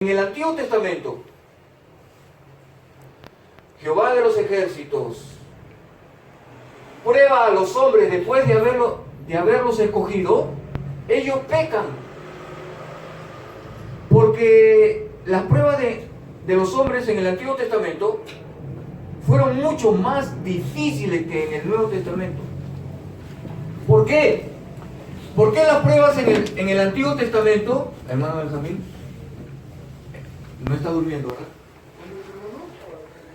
En el Antiguo Testamento, Jehová de los ejércitos prueba a los hombres después de haberlos escogido. Ellos pecan, porque las pruebas de los hombres en el Antiguo Testamento fueron mucho más difíciles que en el Nuevo Testamento. ¿Por qué? ¿Por qué las pruebas en el Antiguo Testamento, hermano Benjamín? No está durmiendo, ¿verdad?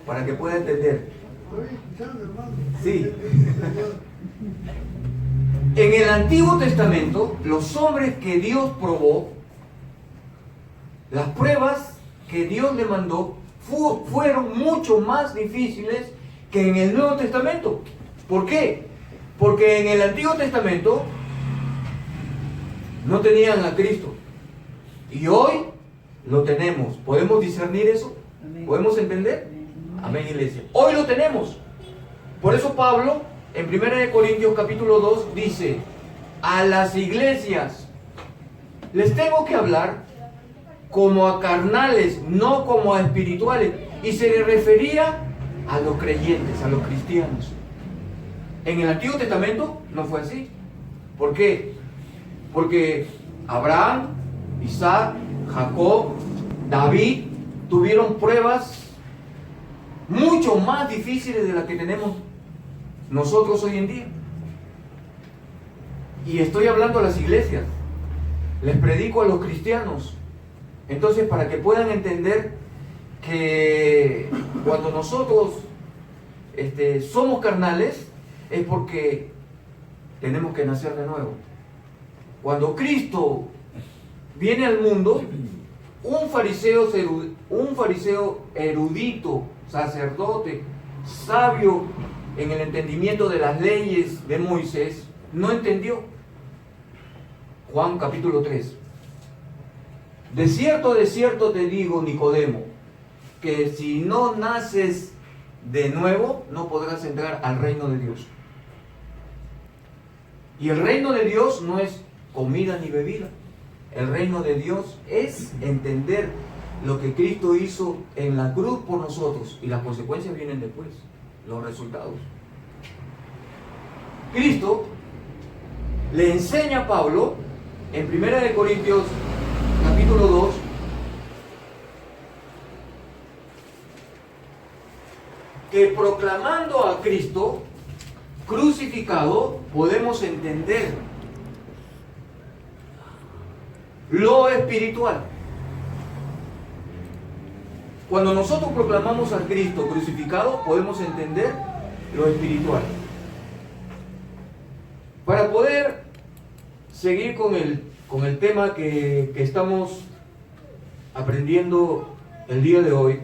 Para que pueda entender. Sí. En el Antiguo Testamento, los hombres que Dios probó, las pruebas que Dios le mandó, fueron mucho más difíciles que en el Nuevo Testamento. ¿Por qué? Porque en el Antiguo Testamento no tenían a Cristo. Y hoy lo tenemos. ¿Podemos discernir eso? Amén. ¿Podemos entender? Amén, iglesia. Hoy lo tenemos. Por eso Pablo, en 1 Corintios capítulo 2, dice: a las iglesias les tengo que hablar como a carnales, no como a espirituales. Y se le refería a los creyentes, a los cristianos. En el Antiguo Testamento no fue así. ¿Por qué? Porque Abraham, Isaac, Jacob, David tuvieron pruebas mucho más difíciles de las que tenemos nosotros hoy en día. Y estoy hablando a las iglesias, les predico a los cristianos. Entonces, para que puedan entender que cuando nosotros somos carnales, es porque tenemos que nacer de nuevo. Cuando Cristo viene al mundo, un fariseo erudito, sacerdote, sabio en el entendimiento de las leyes de Moisés, no entendió. Juan capítulo 3. De cierto te digo, Nicodemo, que si no naces de nuevo, no podrás entrar al reino de Dios. Y el reino de Dios no es comida ni bebida. El reino de Dios es entender lo que Cristo hizo en la cruz por nosotros, y las consecuencias vienen después, los resultados. Cristo le enseña a Pablo en 1 Corintios capítulo 2 que proclamando a Cristo crucificado podemos entender lo espiritual. Cuando nosotros proclamamos a Cristo crucificado, podemos entender lo espiritual. Para poder seguir con el tema que estamos aprendiendo el día de hoy,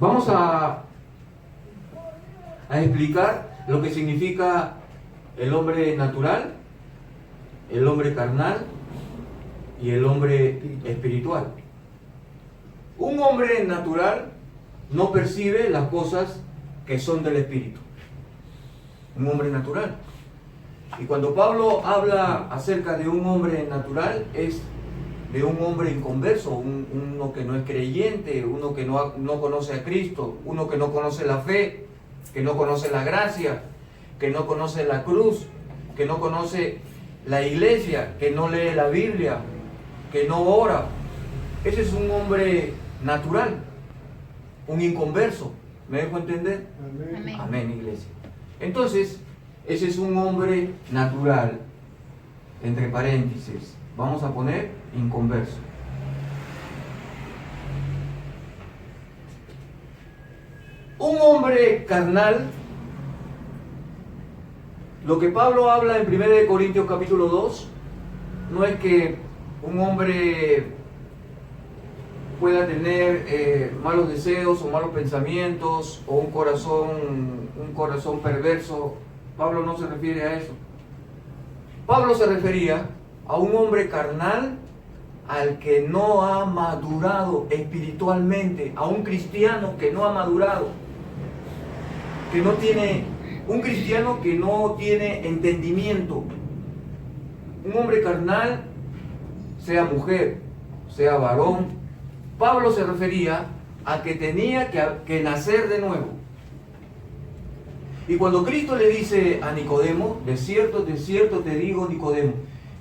vamos a explicar lo que significa el hombre natural, el hombre carnal y el hombre espiritual. Un hombre natural no percibe las cosas que son del espíritu. Un hombre natural. Y cuando Pablo habla acerca de un hombre natural, es de un hombre inconverso, uno que no es creyente, uno que no conoce a Cristo, uno que no conoce la fe, que no conoce la gracia, que no conoce la cruz, que no conoce la iglesia, que no lee la Biblia, que no ora. Ese es un hombre natural, un inconverso. ¿Me dejo entender? Amén. Amén, iglesia. Entonces, ese es un hombre natural. Entre paréntesis, vamos a poner inconverso. Un hombre carnal, lo que Pablo habla en 1 Corintios capítulo 2, no es que un hombre pueda tener malos deseos o malos pensamientos o un corazón perverso. Pablo no se refiere a eso. Pablo se refería a un hombre carnal al que no ha madurado espiritualmente, a un cristiano que no ha madurado, un cristiano que no tiene entendimiento. Un hombre carnal sea mujer, sea varón, Pablo se refería a que tenía que nacer de nuevo. Y cuando Cristo le dice a Nicodemo, de cierto te digo, Nicodemo,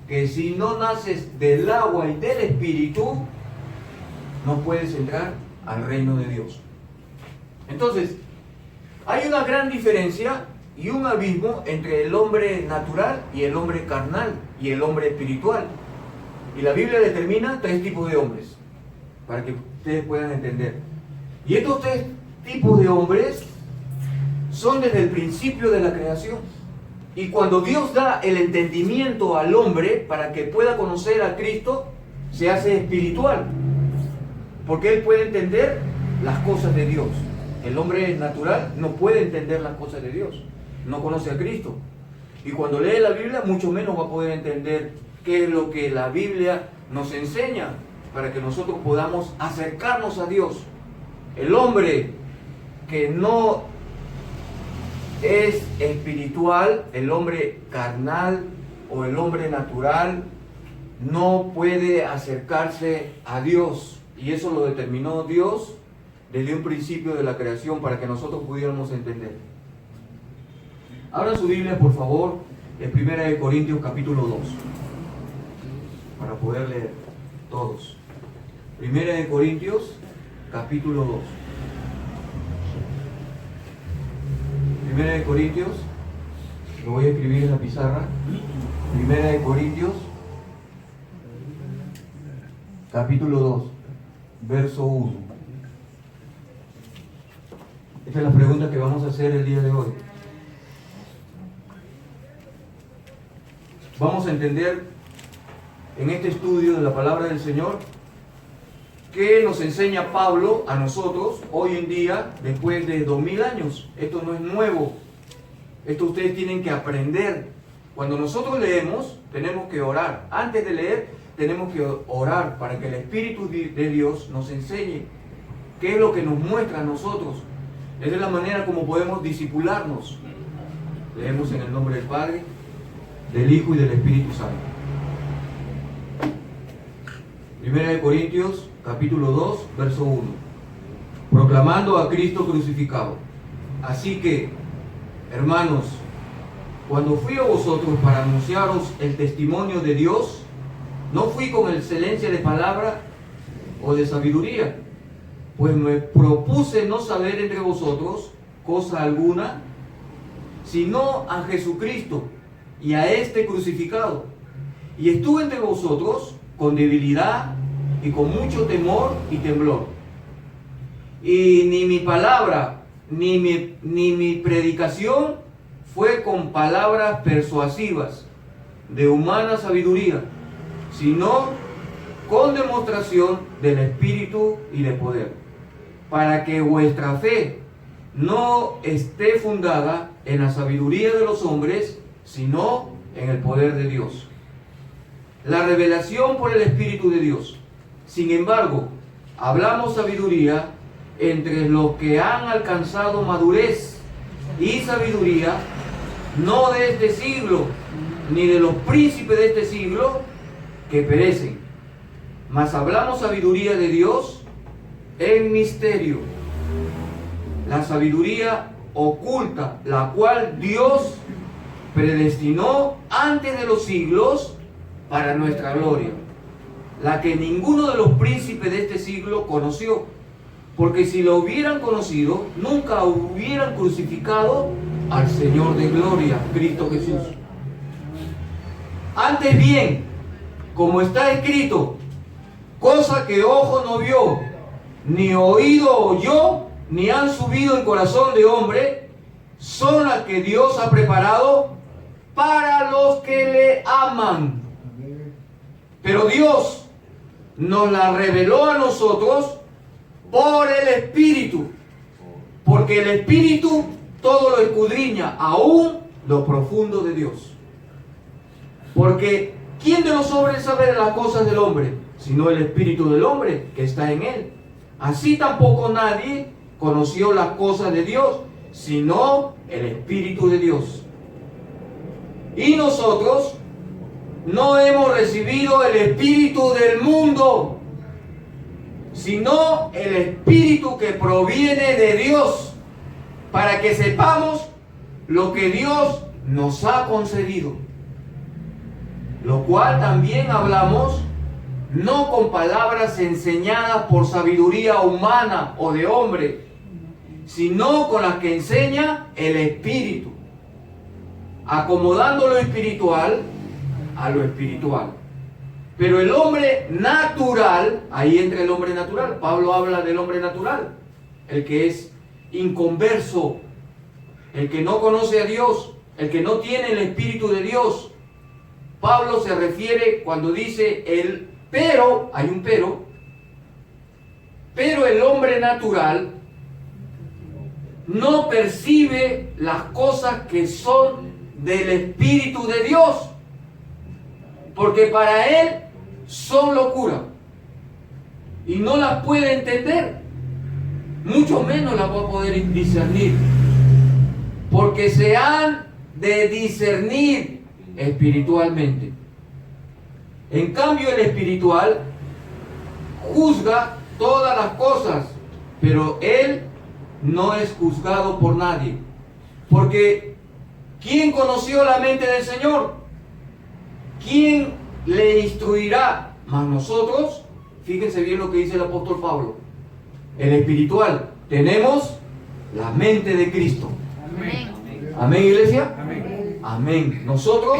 que si no naces del agua y del Espíritu, no puedes entrar al reino de Dios. Entonces, hay una gran diferencia y un abismo entre el hombre natural y el hombre carnal y el hombre espiritual. Y la Biblia determina 3 tipos de hombres, para que ustedes puedan entender. Y estos 3 tipos de hombres son desde el principio de la creación. Y cuando Dios da el entendimiento al hombre para que pueda conocer a Cristo, se hace espiritual, porque él puede entender las cosas de Dios. El hombre natural no puede entender las cosas de Dios, no conoce a Cristo. Y cuando lee la Biblia, mucho menos va a poder entender qué es lo que la Biblia nos enseña para que nosotros podamos acercarnos a Dios. El hombre que no es espiritual, el hombre carnal o el hombre natural, no puede acercarse a Dios. Y eso lo determinó Dios desde un principio de la creación para que nosotros pudiéramos entender. Abran su Biblia, por favor, en 1 Corintios capítulo 2, para poder leer todos. 1 Corintios capítulo 2. 1 Corintios, lo voy a escribir en la pizarra. 1 Corintios capítulo 2, verso 1. Esta es la pregunta que vamos a hacer el día de hoy. Vamos a entender en este estudio de la palabra del Señor qué nos enseña Pablo a nosotros hoy en día, después de 2000 años. Esto no es nuevo. Esto ustedes tienen que aprender. Cuando nosotros leemos, tenemos que orar. Antes de leer, tenemos que orar para que el Espíritu de Dios nos enseñe qué es lo que nos muestra a nosotros. Esa es la manera como podemos discipularnos. Leemos en el nombre del Padre, del Hijo y del Espíritu Santo. 1 Corintios capítulo 2, verso 1. Proclamando a Cristo crucificado. Así que, hermanos, cuando fui a vosotros para anunciaros el testimonio de Dios, no fui con excelencia de palabra o de sabiduría, pues me propuse no saber entre vosotros cosa alguna, sino a Jesucristo y a este crucificado. Y estuve entre vosotros con debilidad y con mucho temor y temblor. Y ni mi palabra ni mi predicación fue con palabras persuasivas de humana sabiduría, sino con demostración del Espíritu y de poder, para que vuestra fe no esté fundada en la sabiduría de los hombres, sino en el poder de Dios. La revelación por el Espíritu de Dios. Sin embargo, hablamos sabiduría entre los que han alcanzado madurez y sabiduría, no de este siglo, ni de los príncipes de este siglo que perecen, mas hablamos sabiduría de Dios en misterio, la sabiduría oculta, la cual Dios predestinó antes de los siglos para nuestra gloria, la que ninguno de los príncipes de este siglo conoció, porque si lo hubieran conocido, nunca hubieran crucificado al Señor de gloria, Cristo Jesús. Antes bien, como está escrito, cosa que ojo no vio, ni oído oyó, ni han subido en corazón de hombre, son las que Dios ha preparado para los que le aman. Pero Dios nos la reveló a nosotros por el Espíritu, porque el Espíritu todo lo escudriña, aún lo profundo de Dios. Porque ¿quién de los hombres sabe de las cosas del hombre, sino el Espíritu del hombre que está en él? Así tampoco nadie conoció las cosas de Dios, sino el Espíritu de Dios. Y nosotros no hemos recibido el espíritu del mundo, sino el espíritu que proviene de Dios, para que sepamos lo que Dios nos ha concedido, lo cual también hablamos, no con palabras enseñadas por sabiduría humana o de hombre, sino con las que enseña el Espíritu, acomodando lo espiritual a lo espiritual. Pero el hombre natural, ahí entra el hombre natural. Pablo habla del hombre natural, el que es inconverso, el que no conoce a Dios, el que no tiene el Espíritu de Dios. Pablo se refiere cuando dice el pero, hay un pero el hombre natural no percibe las cosas que son del Espíritu de Dios, porque para él son locura y no las puede entender, mucho menos las va a poder discernir, porque se han de discernir espiritualmente. En cambio, el espiritual juzga todas las cosas, pero él no es juzgado por nadie, porque ¿quién conoció la mente del Señor? ¿Quién le instruirá? Mas nosotros, fíjense bien lo que dice el apóstol Pablo, el espiritual, tenemos la mente de Cristo. Amén. Amén, iglesia. Amén. Amén. Nosotros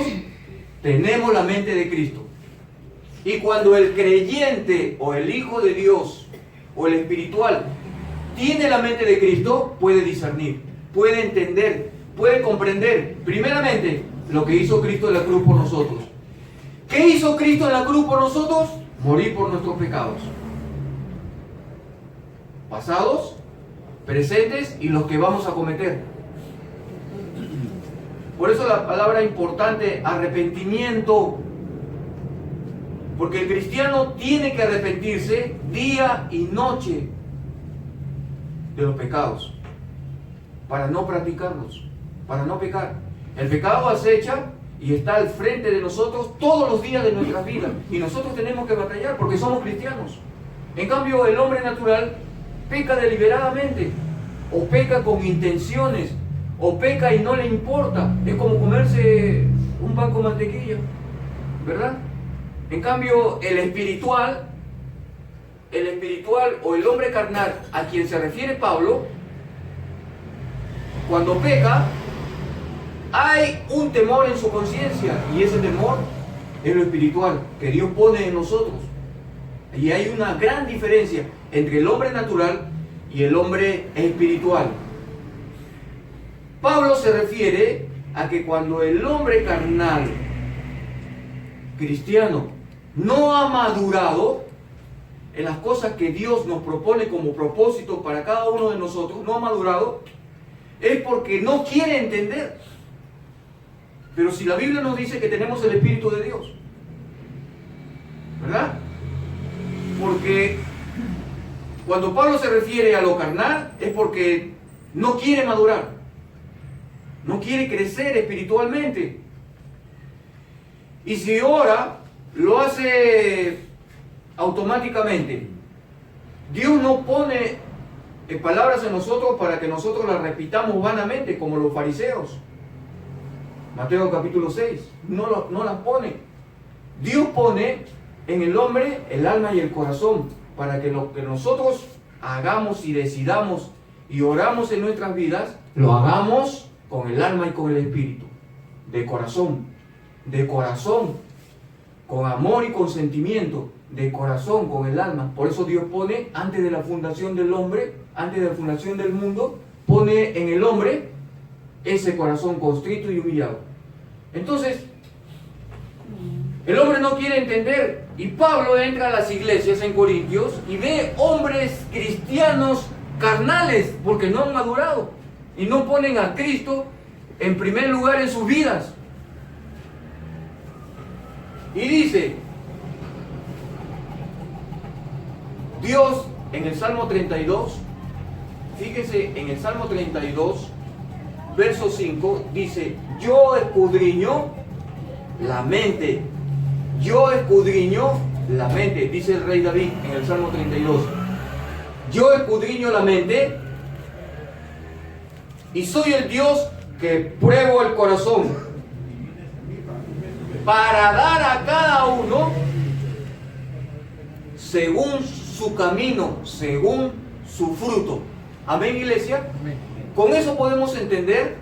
tenemos la mente de Cristo. Y cuando el creyente o el Hijo de Dios o el espiritual tiene la mente de Cristo, puede discernir, puede entender, puede comprender, primeramente, lo que hizo Cristo en la cruz por nosotros. ¿Qué hizo Cristo en la cruz por nosotros? Morir por nuestros pecados. Pasados, presentes y los que vamos a cometer. Por eso la palabra importante, arrepentimiento. Porque el cristiano tiene que arrepentirse día y noche de los pecados, para no practicarlos, para no pecar. El pecado acecha y está al frente de nosotros todos los días de nuestras vidas, y nosotros tenemos que batallar porque somos cristianos. En cambio, el hombre natural peca deliberadamente, o peca con intenciones, o peca y no le importa. Es como comerse un pan con mantequilla, ¿verdad? En cambio, el espiritual o el hombre carnal a quien se refiere Pablo, cuando peca, hay un temor en su conciencia, y ese temor es lo espiritual que Dios pone en nosotros. Y hay una gran diferencia entre el hombre natural y el hombre espiritual. Pablo se refiere a que cuando el hombre carnal cristiano no ha madurado en las cosas que Dios nos propone como propósito para cada uno de nosotros, no ha madurado, es porque no quiere entender. Pero si la Biblia nos dice que tenemos el Espíritu de Dios, ¿verdad? Porque cuando Pablo se refiere a lo carnal es porque no quiere madurar, no quiere crecer espiritualmente. Y si ora, lo hace automáticamente. Dios no pone palabras en nosotros para que nosotros las repitamos vanamente como los fariseos. Mateo capítulo 6, no las pone. Dios pone en el hombre el alma y el corazón para que lo que nosotros hagamos y decidamos y oramos en nuestras vidas, lo hagamos con el alma y con el espíritu, de corazón, con amor y con sentimiento, de corazón, con el alma. Por eso Dios pone, antes de la fundación del hombre, antes de la fundación del mundo, pone en el hombre ese corazón constrito y humillado. Entonces, el hombre no quiere entender, y Pablo entra a las iglesias en Corintios y ve hombres cristianos carnales, porque no han madurado y no ponen a Cristo en primer lugar en sus vidas. Y dice Dios en el Salmo 32, fíjense, en el Salmo 32, verso 5, dice: yo escudriño la mente yo escudriño la mente, dice el rey David en el Salmo 32. Yo escudriño la mente y soy el Dios que pruebo el corazón para dar a cada uno según su camino, según su fruto. Amén, iglesia. Amén. Con eso podemos entender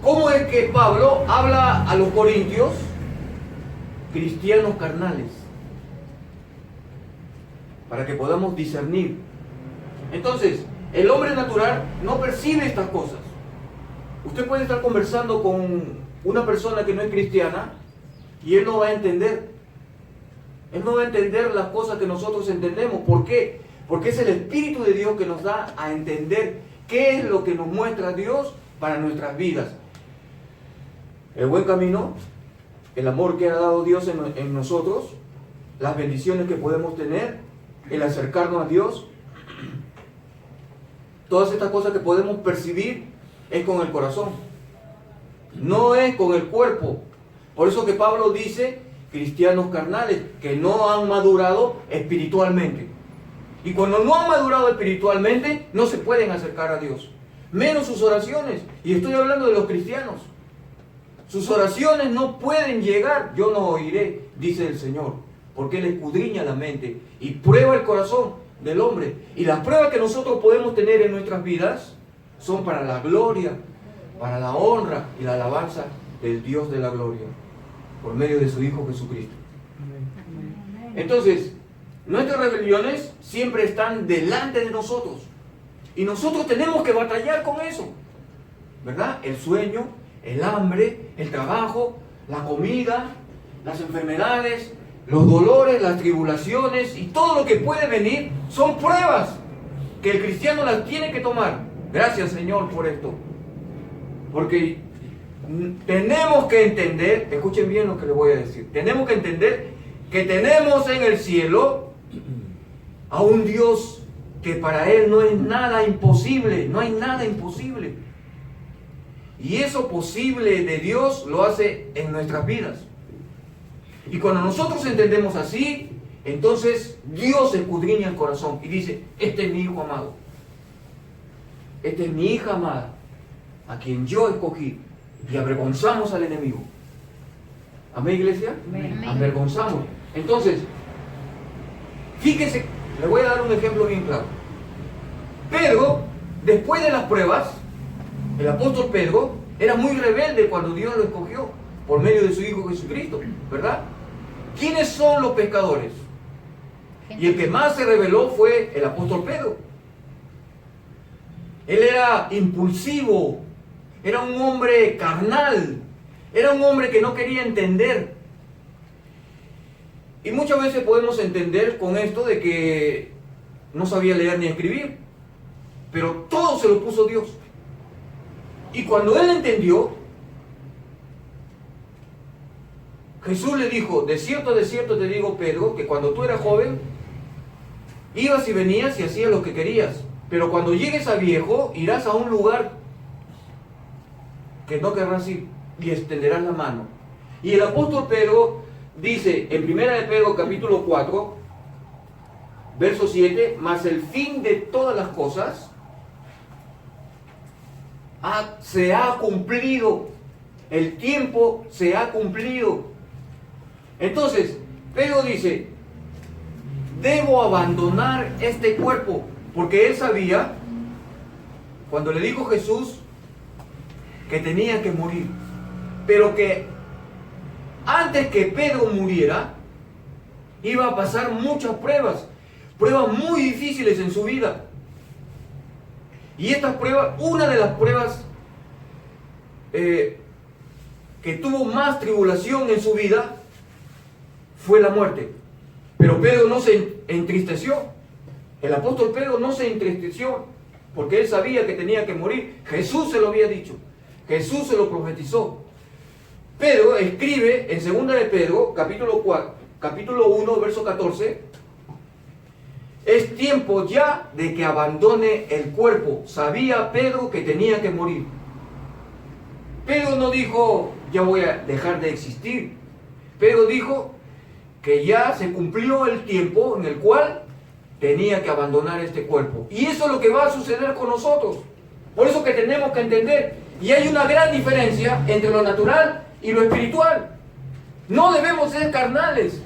cómo es que Pablo habla a los corintios, cristianos carnales, para que podamos discernir. Entonces, el hombre natural no percibe estas cosas. Usted puede estar conversando con una persona que no es cristiana y él no va a entender. Él no va a entender las cosas que nosotros entendemos. ¿Por qué? Porque es el Espíritu de Dios que nos da a entender qué es lo que nos muestra Dios para nuestras vidas. El buen camino, el amor que ha dado Dios en nosotros, las bendiciones que podemos tener, el acercarnos a Dios, todas estas cosas que podemos percibir es con el corazón, no es con el cuerpo. Por eso que Pablo dice, cristianos carnales, que no han madurado espiritualmente. Y cuando no han madurado espiritualmente, no se pueden acercar a Dios. Menos sus oraciones. Y estoy hablando de los cristianos. Sus oraciones no pueden llegar. Yo no oiré, dice el Señor. Porque Él escudriña la mente y prueba el corazón del hombre. Y las pruebas que nosotros podemos tener en nuestras vidas son para la gloria, para la honra y la alabanza del Dios de la gloria, por medio de su Hijo Jesucristo. Entonces, nuestras rebeliones siempre están delante de nosotros. Y nosotros tenemos que batallar con eso, ¿verdad? El sueño, el hambre, el trabajo, la comida, las enfermedades, los dolores, las tribulaciones y todo lo que puede venir son pruebas que el cristiano las tiene que tomar. Gracias, Señor, por esto. Porque tenemos que entender, escuchen bien lo que les voy a decir, tenemos que entender que tenemos en el cielo a un Dios que para Él no es nada imposible, no hay nada imposible. Y eso posible de Dios lo hace en nuestras vidas. Y cuando nosotros entendemos así, entonces Dios escudriña el corazón y dice, este es mi hijo amado, esta es mi hija amada, a quien yo escogí, y avergonzamos al enemigo. ¿Amén, iglesia? Amén. Avergonzamos. Entonces, fíjense, le voy a dar un ejemplo bien claro. Pedro, después de las pruebas, el apóstol Pedro era muy rebelde cuando Dios lo escogió por medio de su Hijo Jesucristo, ¿verdad? ¿Quiénes son los pescadores? Y el que más se rebeló fue el apóstol Pedro. Él era impulsivo, era un hombre carnal, era un hombre que no quería entender. Y muchas veces podemos entender con esto de que no sabía leer ni escribir, pero todo se lo puso Dios. Y cuando él entendió, Jesús le dijo, de cierto te digo, Pedro, que cuando tú eras joven, ibas y venías y hacías lo que querías, pero cuando llegues a viejo, irás a un lugar que no querrás ir y extenderás la mano. Y el apóstol Pedro dice en 1 de Pedro capítulo 4, verso 7, mas el fin de todas las cosas se ha cumplido, el tiempo se ha cumplido. Entonces, Pedro dice, debo abandonar este cuerpo, porque él sabía, cuando le dijo Jesús, que tenía que morir, pero que antes que Pedro muriera, iba a pasar muchas pruebas muy difíciles en su vida. Y estas pruebas, una de las pruebas que tuvo más tribulación en su vida fue la muerte. Pero Pedro no se entristeció. El apóstol Pedro no se entristeció porque él sabía que tenía que morir. Jesús se lo había dicho. Jesús se lo profetizó. Pedro escribe en 2 de Pedro, capítulo 1, verso 14, es tiempo ya de que abandone el cuerpo. Sabía Pedro que tenía que morir. Pedro no dijo, ya voy a dejar de existir. Pedro dijo que ya se cumplió el tiempo en el cual tenía que abandonar este cuerpo. Y eso es lo que va a suceder con nosotros. Por eso que tenemos que entender. Y hay una gran diferencia entre lo natural y lo espiritual. No debemos ser carnales.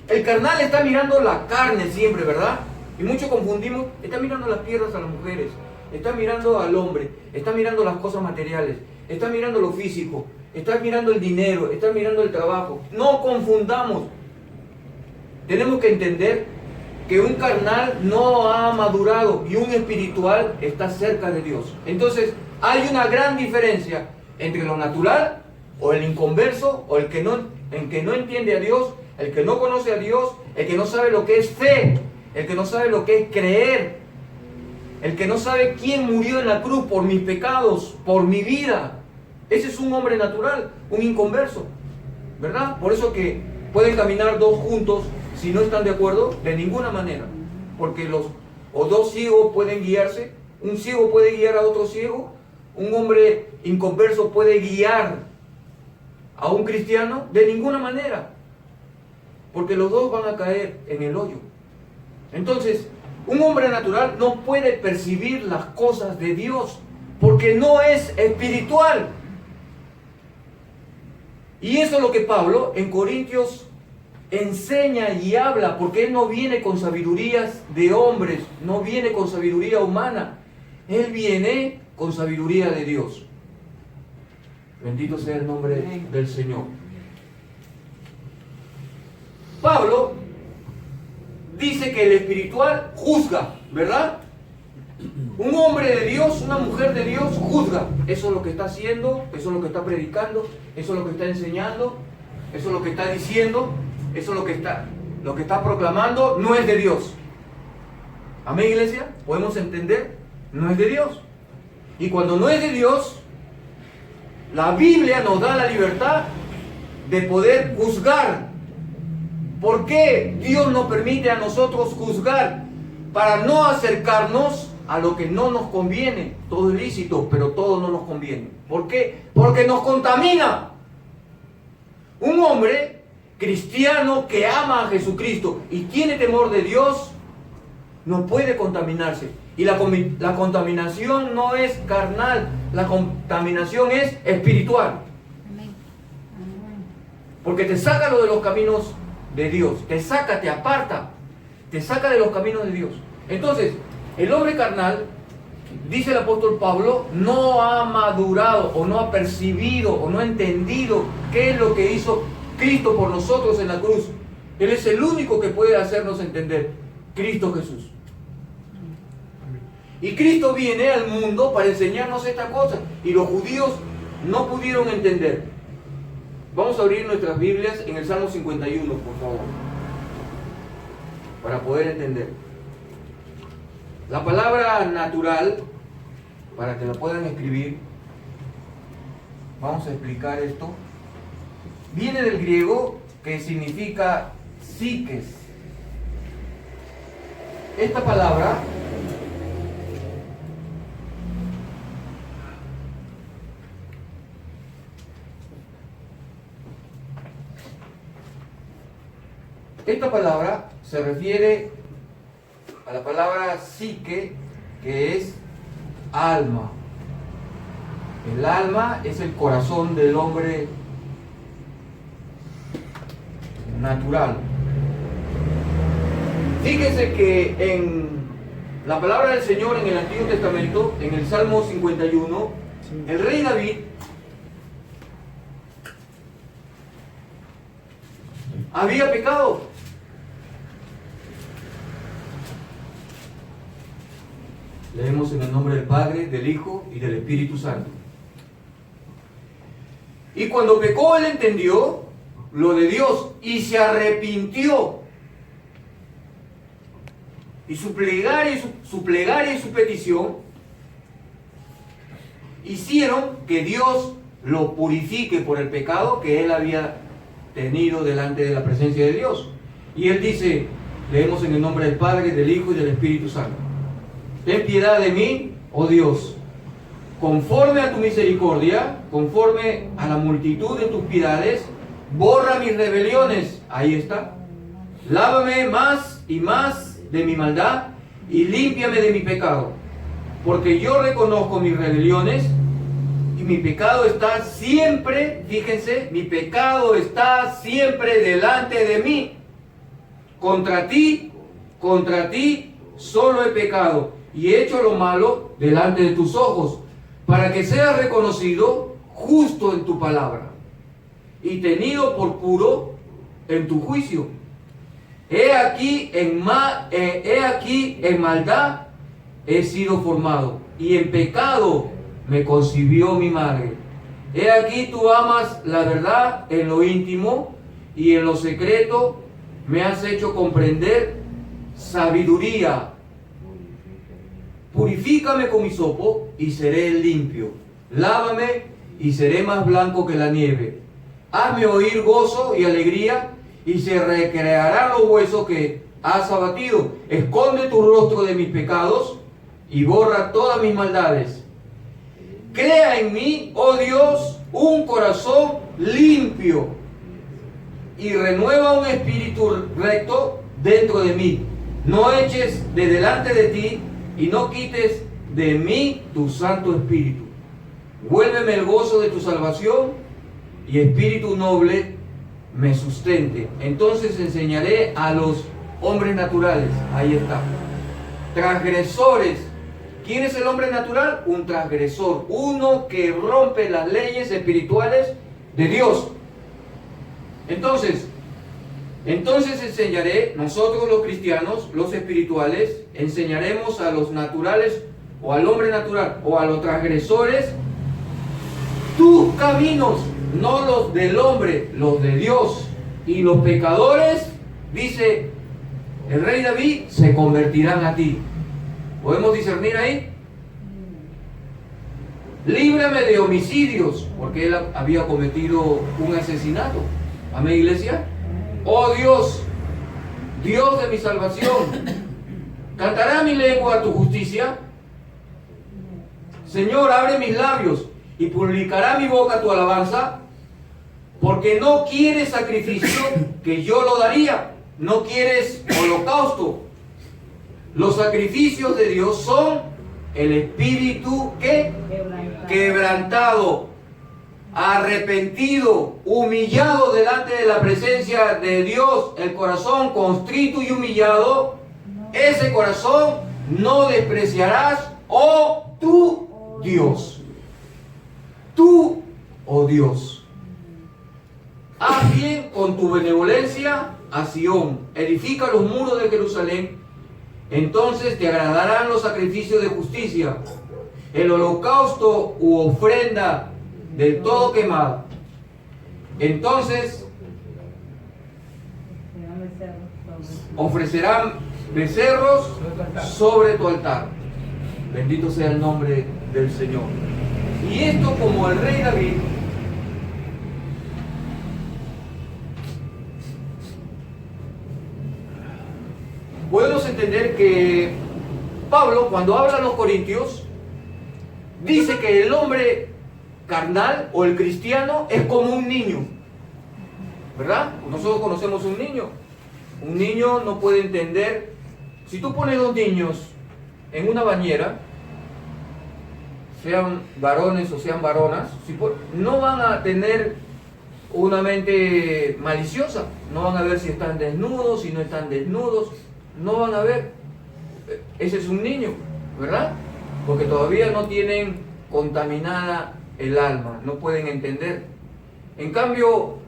El carnal está mirando la carne siempre, ¿verdad? Y muchos confundimos, está mirando las piernas a las mujeres, está mirando al hombre, está mirando las cosas materiales, está mirando lo físico, está mirando el dinero, está mirando el trabajo. No confundamos. Tenemos que entender que un carnal no ha madurado y un espiritual está cerca de Dios. Entonces, hay una gran diferencia entre lo natural o el inconverso o el que no entiende a Dios, el que no conoce a Dios, el que no sabe lo que es fe, el que no sabe lo que es creer, el que no sabe quién murió en la cruz por mis pecados, por mi vida. Ese es un hombre natural, un inconverso, ¿verdad? Por eso que pueden caminar dos juntos si no están de acuerdo, de ninguna manera. Porque dos ciegos pueden guiarse, un ciego puede guiar a otro ciego, un hombre inconverso puede guiar a un cristiano, de ninguna manera. Porque los dos van a caer en el hoyo. Entonces, un hombre natural no puede percibir las cosas de Dios porque no es espiritual. Y eso es lo que Pablo en Corintios enseña y habla, porque él no viene con sabidurías de hombres, no viene con sabiduría humana, él viene con sabiduría de Dios. Bendito sea el nombre del Señor. Pablo dice que el espiritual juzga, ¿verdad? Un hombre de Dios, una mujer de Dios juzga. Eso es lo que está haciendo, eso es lo que está predicando, eso es lo que está enseñando, eso es lo que está diciendo, eso es lo que está proclamando, no es de Dios. Amén, iglesia. ¿Podemos entender? No es de Dios. Y cuando no es de Dios, la Biblia nos da la libertad de poder juzgar. ¿Por qué Dios nos permite a nosotros juzgar? Para no acercarnos a lo que no nos conviene. Todo es lícito, pero todo no nos conviene. ¿Por qué? Porque nos contamina. Un hombre cristiano que ama a Jesucristo y tiene temor de Dios no puede contaminarse. Y la contaminación no es carnal, la contaminación es espiritual. Porque te saca lo de los caminos de Dios, te saca, te aparta, te saca de los caminos de Dios. Entonces, el hombre carnal, dice el apóstol Pablo, no ha madurado o no ha percibido o no ha entendido qué es lo que hizo Cristo por nosotros en la cruz. Él es el único que puede hacernos entender, Cristo Jesús. Y Cristo viene al mundo para enseñarnos esta cosa, y los judíos no pudieron entender. Vamos a abrir nuestras Biblias en el Salmo 51, por favor, para poder entender. La palabra natural, para que la puedan escribir, vamos a explicar esto. Viene del griego que significa psiques. Esta palabra se refiere a la palabra psique, que es alma. El alma es el corazón del hombre natural. Fíjense que en la palabra del Señor en el Antiguo Testamento, en el Salmo 51, el rey David había pecado. Leemos en el nombre del Padre, del Hijo y del Espíritu Santo. Y cuando pecó, él entendió lo de Dios y se arrepintió. Y su plegaria y su petición hicieron que Dios lo purifique por el pecado que él había tenido delante de la presencia de Dios. Y él dice, leemos en el nombre del Padre, del Hijo y del Espíritu Santo: ten piedad de mí, oh Dios, conforme a tu misericordia, conforme a la multitud de tus piedades, Borra mis rebeliones. Ahí está. Lávame más y más de mi maldad y límpiame de mi pecado. Porque yo reconozco mis rebeliones y mi pecado está siempre, fíjense, mi pecado está siempre delante de mí. Contra ti solo he pecado y he hecho lo malo delante de tus ojos, para que seas reconocido justo en tu palabra y tenido por puro en tu juicio. He aquí en maldad he sido formado, y en pecado me concibió mi madre. He aquí tú amas la verdad en lo íntimo, y en lo secreto me has hecho comprender sabiduría. Purifícame con hisopo y seré limpio. Lávame y seré más blanco que la nieve. Hazme oír gozo y alegría, y se recrearán los huesos que has abatido. Esconde tu rostro de mis pecados y borra todas mis maldades. Crea en mí, oh Dios, un corazón limpio y renueva un espíritu recto dentro de mí. No eches de delante de ti y no quites de mí tu Santo Espíritu. Vuélveme el gozo de tu salvación y espíritu noble me sustente. Entonces enseñaré a los hombres naturales. Ahí está. Transgresores. ¿Quién es el hombre natural? Un transgresor. Uno que rompe las leyes espirituales de Dios. Entonces enseñaré, nosotros los cristianos, los espirituales, enseñaremos a los naturales o al hombre natural o a los transgresores tus caminos, no los del hombre, los de Dios. Y los pecadores, dice el rey David, se convertirán a ti. ¿Podemos discernir ahí? Líbrame de homicidios, porque él había cometido un asesinato. Amén, iglesia. Oh Dios, Dios de mi salvación, ¿cantará mi lengua tu justicia? Señor, abre mis labios y publicará mi boca tu alabanza, porque no quieres sacrificio que yo lo daría, no quieres holocausto. Los sacrificios de Dios son el espíritu que quebrantado, arrepentido, humillado delante de la presencia de Dios, el corazón contrito y humillado. Ese corazón no despreciarás, oh tú Dios. Tú, oh Dios, haz bien con tu benevolencia a Sión, edifica los muros de Jerusalén, entonces te agradarán los sacrificios de justicia, el holocausto u ofrenda del todo quemada. Entonces ofrecerán becerros sobre tu altar. Bendito sea el nombre del Señor. Y esto, como el rey David podemos entender que Pablo, cuando habla a los corintios, dice que el hombre carnal o el cristiano es como un niño, ¿verdad? Nosotros conocemos un niño. Un niño no puede entender. Si tú pones dos niños en una bañera, sean varones o sean varonas, no van a tener una mente maliciosa, no van a ver si están desnudos, si no están desnudos, no van a ver. Ese es un niño, ¿verdad? Porque todavía no tienen contaminada el alma, no pueden entender. En cambio,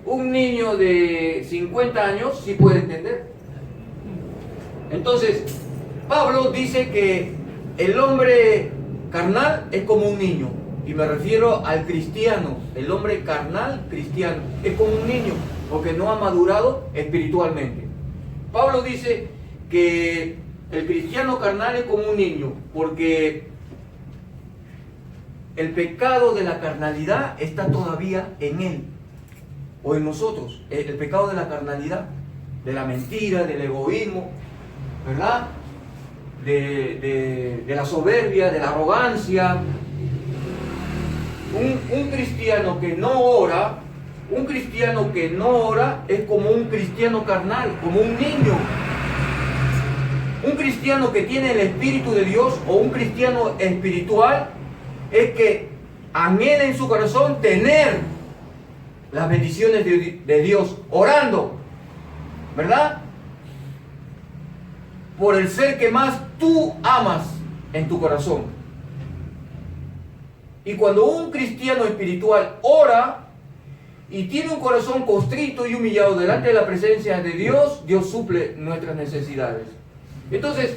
un niño de 50 años sí puede entender. Entonces, Pablo dice que el hombre carnal es como un niño, y me refiero al cristiano. El hombre carnal cristiano es como un niño, porque no ha madurado espiritualmente. Pablo dice que el cristiano carnal es como un niño, porque el pecado de la carnalidad está todavía en él o en nosotros. El pecado de la carnalidad, de la mentira, del egoísmo, ¿verdad? De la soberbia, de la arrogancia. Un cristiano que no ora Un cristiano que no ora es como un cristiano carnal, como un niño. Un cristiano que tiene el Espíritu de Dios o un cristiano espiritual es que anhela en su corazón tener las bendiciones de Dios, orando, ¿verdad? Por el ser que más tú amas en tu corazón. Y cuando un cristiano espiritual ora y tiene un corazón constrito y humillado delante de la presencia de Dios, Dios suple nuestras necesidades. Entonces,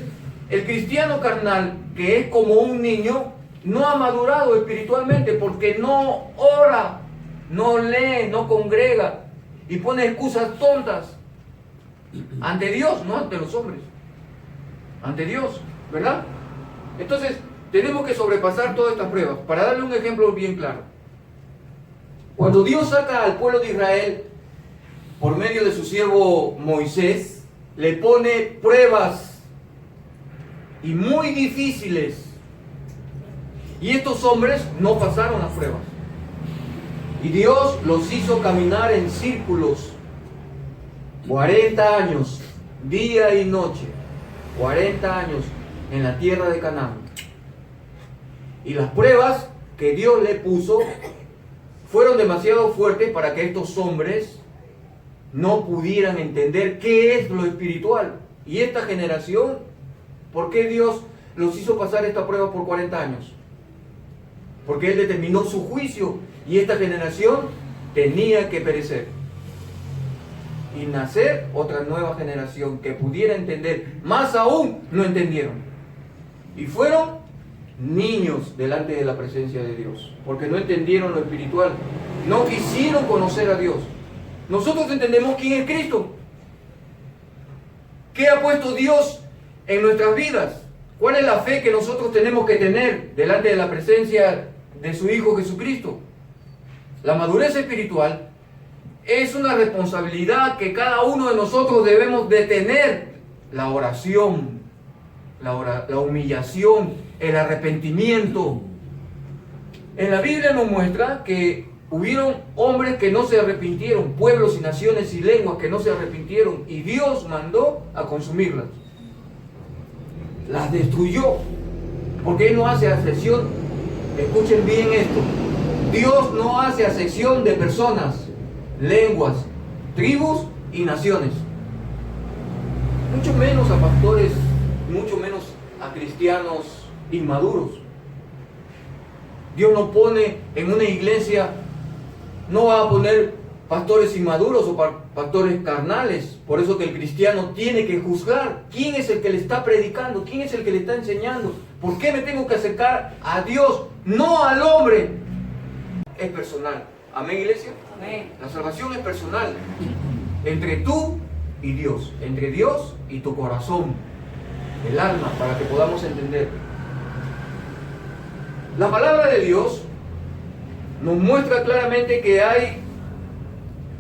el cristiano carnal, que es como un niño, no ha madurado espiritualmente porque no ora, no lee, no congrega y pone excusas tontas ante Dios, no ante los hombres, ante Dios, ¿verdad? Entonces, tenemos que sobrepasar todas estas pruebas. Para darle un ejemplo bien claro, cuando Dios saca al pueblo de Israel por medio de su siervo Moisés, le pone pruebas y muy difíciles, y estos hombres no pasaron las pruebas, y Dios los hizo caminar en círculos 40 años, día y noche, 40 años en la tierra de Canaán. Y las pruebas que Dios le puso fueron demasiado fuertes para que estos hombres no pudieran entender qué es lo espiritual. Y esta generación, ¿por qué Dios los hizo pasar esta prueba por 40 años? Porque Él determinó su juicio y esta generación tenía que perecer. Y nacer otra nueva generación que pudiera entender. Más aún, no entendieron. Y fueron niños delante de la presencia de Dios, porque no entendieron lo espiritual, no quisieron conocer a Dios. Nosotros entendemos quién es Cristo, qué ha puesto Dios en nuestras vidas, cuál es la fe que nosotros tenemos que tener delante de la presencia de su Hijo Jesucristo. La madurez espiritual es una responsabilidad que cada uno de nosotros debemos de tener. La oración, la humillación, el arrepentimiento. En la Biblia nos muestra que hubieron hombres que no se arrepintieron, pueblos y naciones y lenguas que no se arrepintieron, y Dios mandó a consumirlas. Las destruyó, porque Él no hace acepción. Escuchen bien esto: Dios no hace acepción de personas, lenguas, tribus y naciones. Mucho menos a pastores, mucho menos a cristianos inmaduros. Dios no pone en una iglesia, no va a poner pastores inmaduros o pastores carnales. Por eso que el cristiano tiene que juzgar quién es el que le está predicando, quién es el que le está enseñando. ¿Por qué me tengo que acercar a Dios, no al hombre? Es personal. ¿Amén, iglesia? Amén. La salvación es personal, entre tú y Dios, entre Dios y tu corazón, el alma, para que podamos entender. La palabra de Dios nos muestra claramente que hay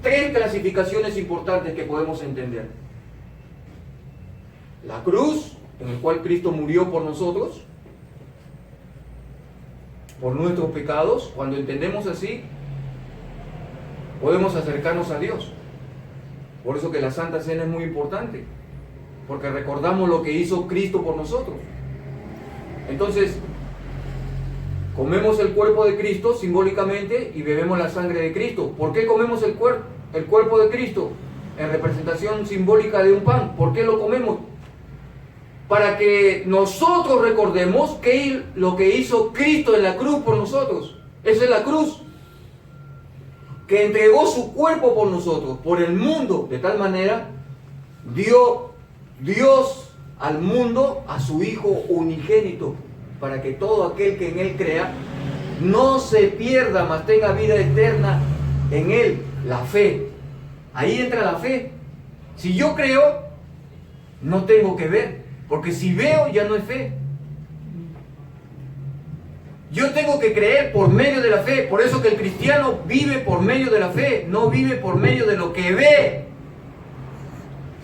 tres clasificaciones importantes que podemos entender. La cruz, en la cual Cristo murió por nosotros, por nuestros pecados. Cuando entendemos así, podemos acercarnos a Dios. Por eso que la Santa Cena es muy importante, porque recordamos lo que hizo Cristo por nosotros. Entonces, comemos el cuerpo de Cristo simbólicamente y bebemos la sangre de Cristo. ¿Por qué comemos el cuerpo de Cristo? En representación simbólica de un pan. ¿Por qué lo comemos? Para que nosotros recordemos lo que hizo Cristo en la cruz por nosotros. Esa es la cruz, que entregó su cuerpo por nosotros, por el mundo. De tal manera dio Dios al mundo a su Hijo unigénito, para que todo aquel que en Él crea no se pierda, mas tenga vida eterna en Él. La fe. Ahí entra la fe. Si yo creo, no tengo que ver, porque si veo ya no es fe. Yo tengo que creer por medio de la fe. Por eso que el cristiano vive por medio de la fe, no vive por medio de lo que ve.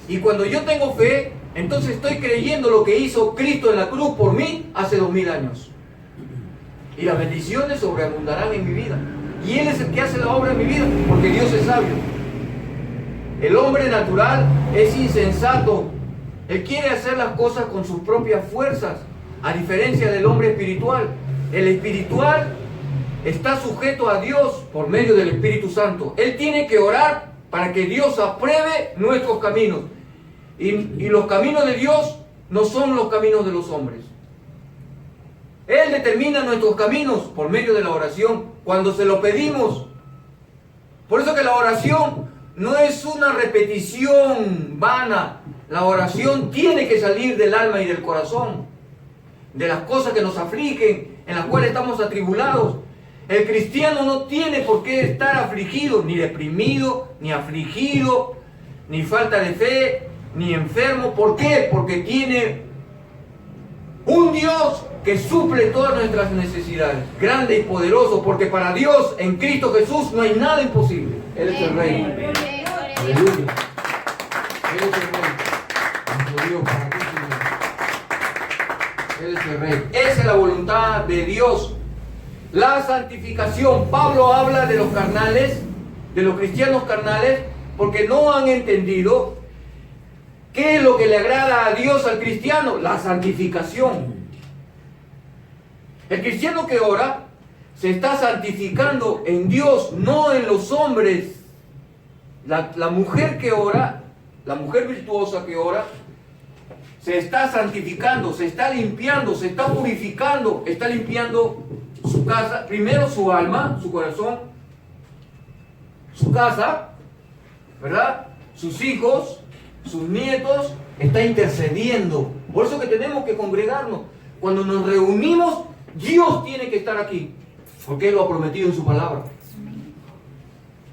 Y cuando yo tengo fe, entonces estoy creyendo lo que hizo Cristo en la cruz por mí hace 2000 años. Y las bendiciones sobreabundarán en mi vida. y Él es el que hace la obra en mi vida, porque Dios es sabio. El hombre natural es insensato. Él quiere hacer las cosas con sus propias fuerzas, a diferencia del hombre espiritual. El espiritual está sujeto a Dios por medio del Espíritu Santo. Él tiene que orar para que Dios apruebe nuestros caminos. Y los caminos de Dios no son los caminos de los hombres. Él determina nuestros caminos por medio de la oración, cuando se lo pedimos. Por eso que la oración no es una repetición vana. La oración tiene que salir del alma y del corazón, de las cosas que nos afligen, en las cuales estamos atribulados. El cristiano no tiene por qué estar afligido, ni deprimido, ni afligido, ni falta de fe, ni enfermo. ¿Por qué? Porque tiene un Dios que suple todas nuestras necesidades, grande y poderoso, porque para Dios en Cristo Jesús no hay nada imposible. Él es el Rey. Aleluya. Él es el Rey. Nuestro Dios, para ti, Señor. Él es el Rey. Esa es la voluntad de Dios. La santificación. Pablo habla de los carnales, de los cristianos carnales, porque no han entendido qué es lo que le agrada a Dios al cristiano. La santificación. El cristiano que ora se está santificando en Dios, no en los hombres. La mujer que ora, la mujer virtuosa que ora, se está santificando, se está limpiando, se está purificando, está limpiando su casa, primero su alma, su corazón, su casa, ¿verdad? Sus hijos, sus nietos, está intercediendo. Por eso que tenemos que congregarnos. Cuando nos reunimos, Dios tiene que estar aquí, porque Él lo ha prometido en su palabra.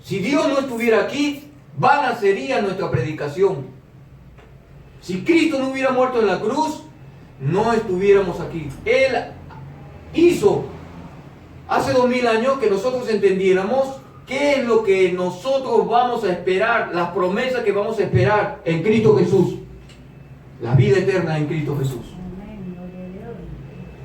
Si Dios no estuviera aquí, vana sería nuestra predicación. Si Cristo no hubiera muerto en la cruz, no estuviéramos aquí. Él hizo hace 2000 años que nosotros entendiéramos qué es lo que nosotros vamos a esperar, las promesas que vamos a esperar en Cristo Jesús. La vida eterna en Cristo Jesús.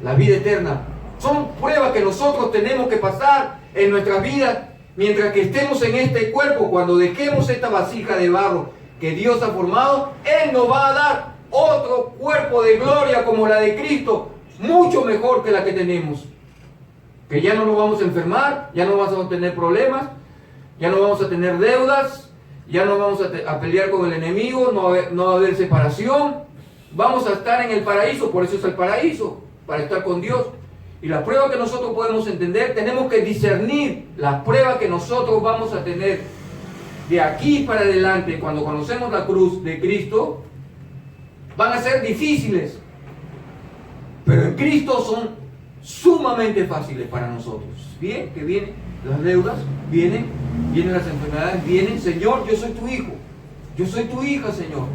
La vida eterna. Son pruebas que nosotros tenemos que pasar en nuestras vidas mientras que estemos en este cuerpo. Cuando dejemos esta vasija de barro que Dios ha formado, Él nos va a dar otro cuerpo de gloria como la de Cristo, mucho mejor que la que tenemos. Que ya no nos vamos a enfermar, ya no vamos a tener problemas, ya no vamos a tener deudas, ya no vamos a pelear con el enemigo, no va a haber separación. Vamos a estar en el paraíso, por eso es el paraíso, para estar con Dios. Y las pruebas que nosotros podemos entender, tenemos que discernir las pruebas que nosotros vamos a tener de aquí para adelante. Cuando conocemos la cruz de Cristo, van a ser difíciles, pero en Cristo son sumamente fáciles para nosotros. Bien, que vienen las deudas, vienen las enfermedades, vienen. Señor, yo soy tu hijo, yo soy tu hija, Señor.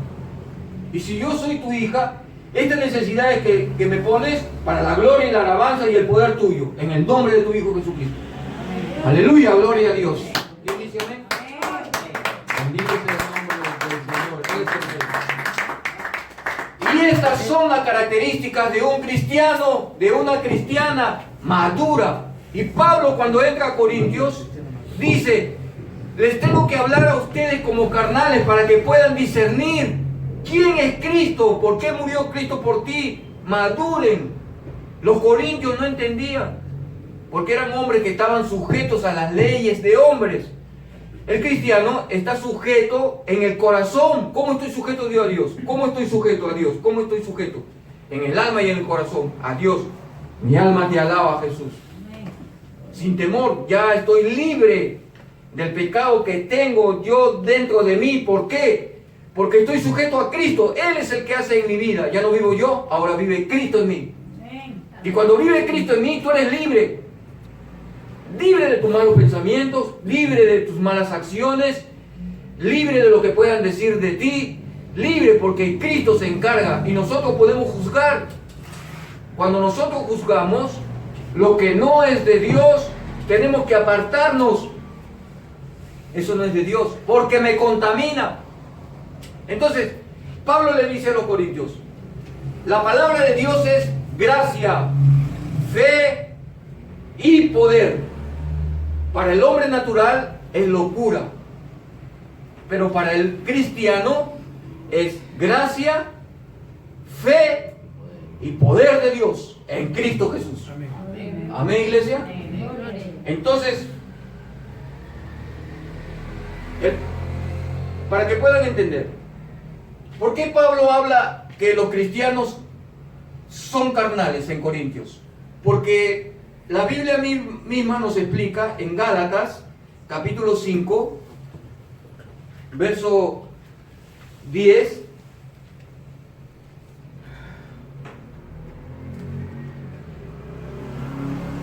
Y si yo soy tu hija, estas necesidades que me pones, para la gloria y la alabanza y el poder tuyo, en el nombre de tu Hijo Jesucristo. Aleluya, gloria a Dios. ¿Quién dice amén? Bendito sea el nombre del Señor. Y estas son las características de un cristiano, de una cristiana madura. Y Pablo, cuando entra a Corintios, dice: les tengo que hablar a ustedes como carnales para que puedan discernir quién es Cristo, por qué murió Cristo por ti. Maduren. Los corintios no entendían, porque eran hombres que estaban sujetos a las leyes de hombres. El cristiano está sujeto en el corazón. ¿Cómo estoy sujeto yo a Dios? ¿Cómo estoy sujeto a Dios? ¿Cómo estoy sujeto? En el alma y en el corazón a Dios. Mi alma te alaba, Jesús. Sin temor, ya estoy libre del pecado que tengo yo dentro de mí. ¿Por qué? Porque estoy sujeto a Cristo. Él es el que hace en mi vida. Ya no vivo yo, ahora vive Cristo en mí. Y cuando vive Cristo en mí, tú eres libre. Libre de tus malos pensamientos, libre de tus malas acciones, libre de lo que puedan decir de ti, libre porque Cristo se encarga y nosotros podemos juzgar. Cuando nosotros juzgamos lo que no es de Dios, tenemos que apartarnos. Eso no es de Dios, porque me contamina. Entonces, Pablo le dice a los corintios: la palabra de Dios es gracia, fe y poder. Para el hombre natural es locura, pero para el cristiano es gracia, fe y poder de Dios en Cristo Jesús. Amén. Amén, iglesia. Entonces, para que puedan entender, ¿por qué Pablo habla que los cristianos son carnales en Corintios? Porque la Biblia misma nos explica en Gálatas, capítulo 5, verso 10,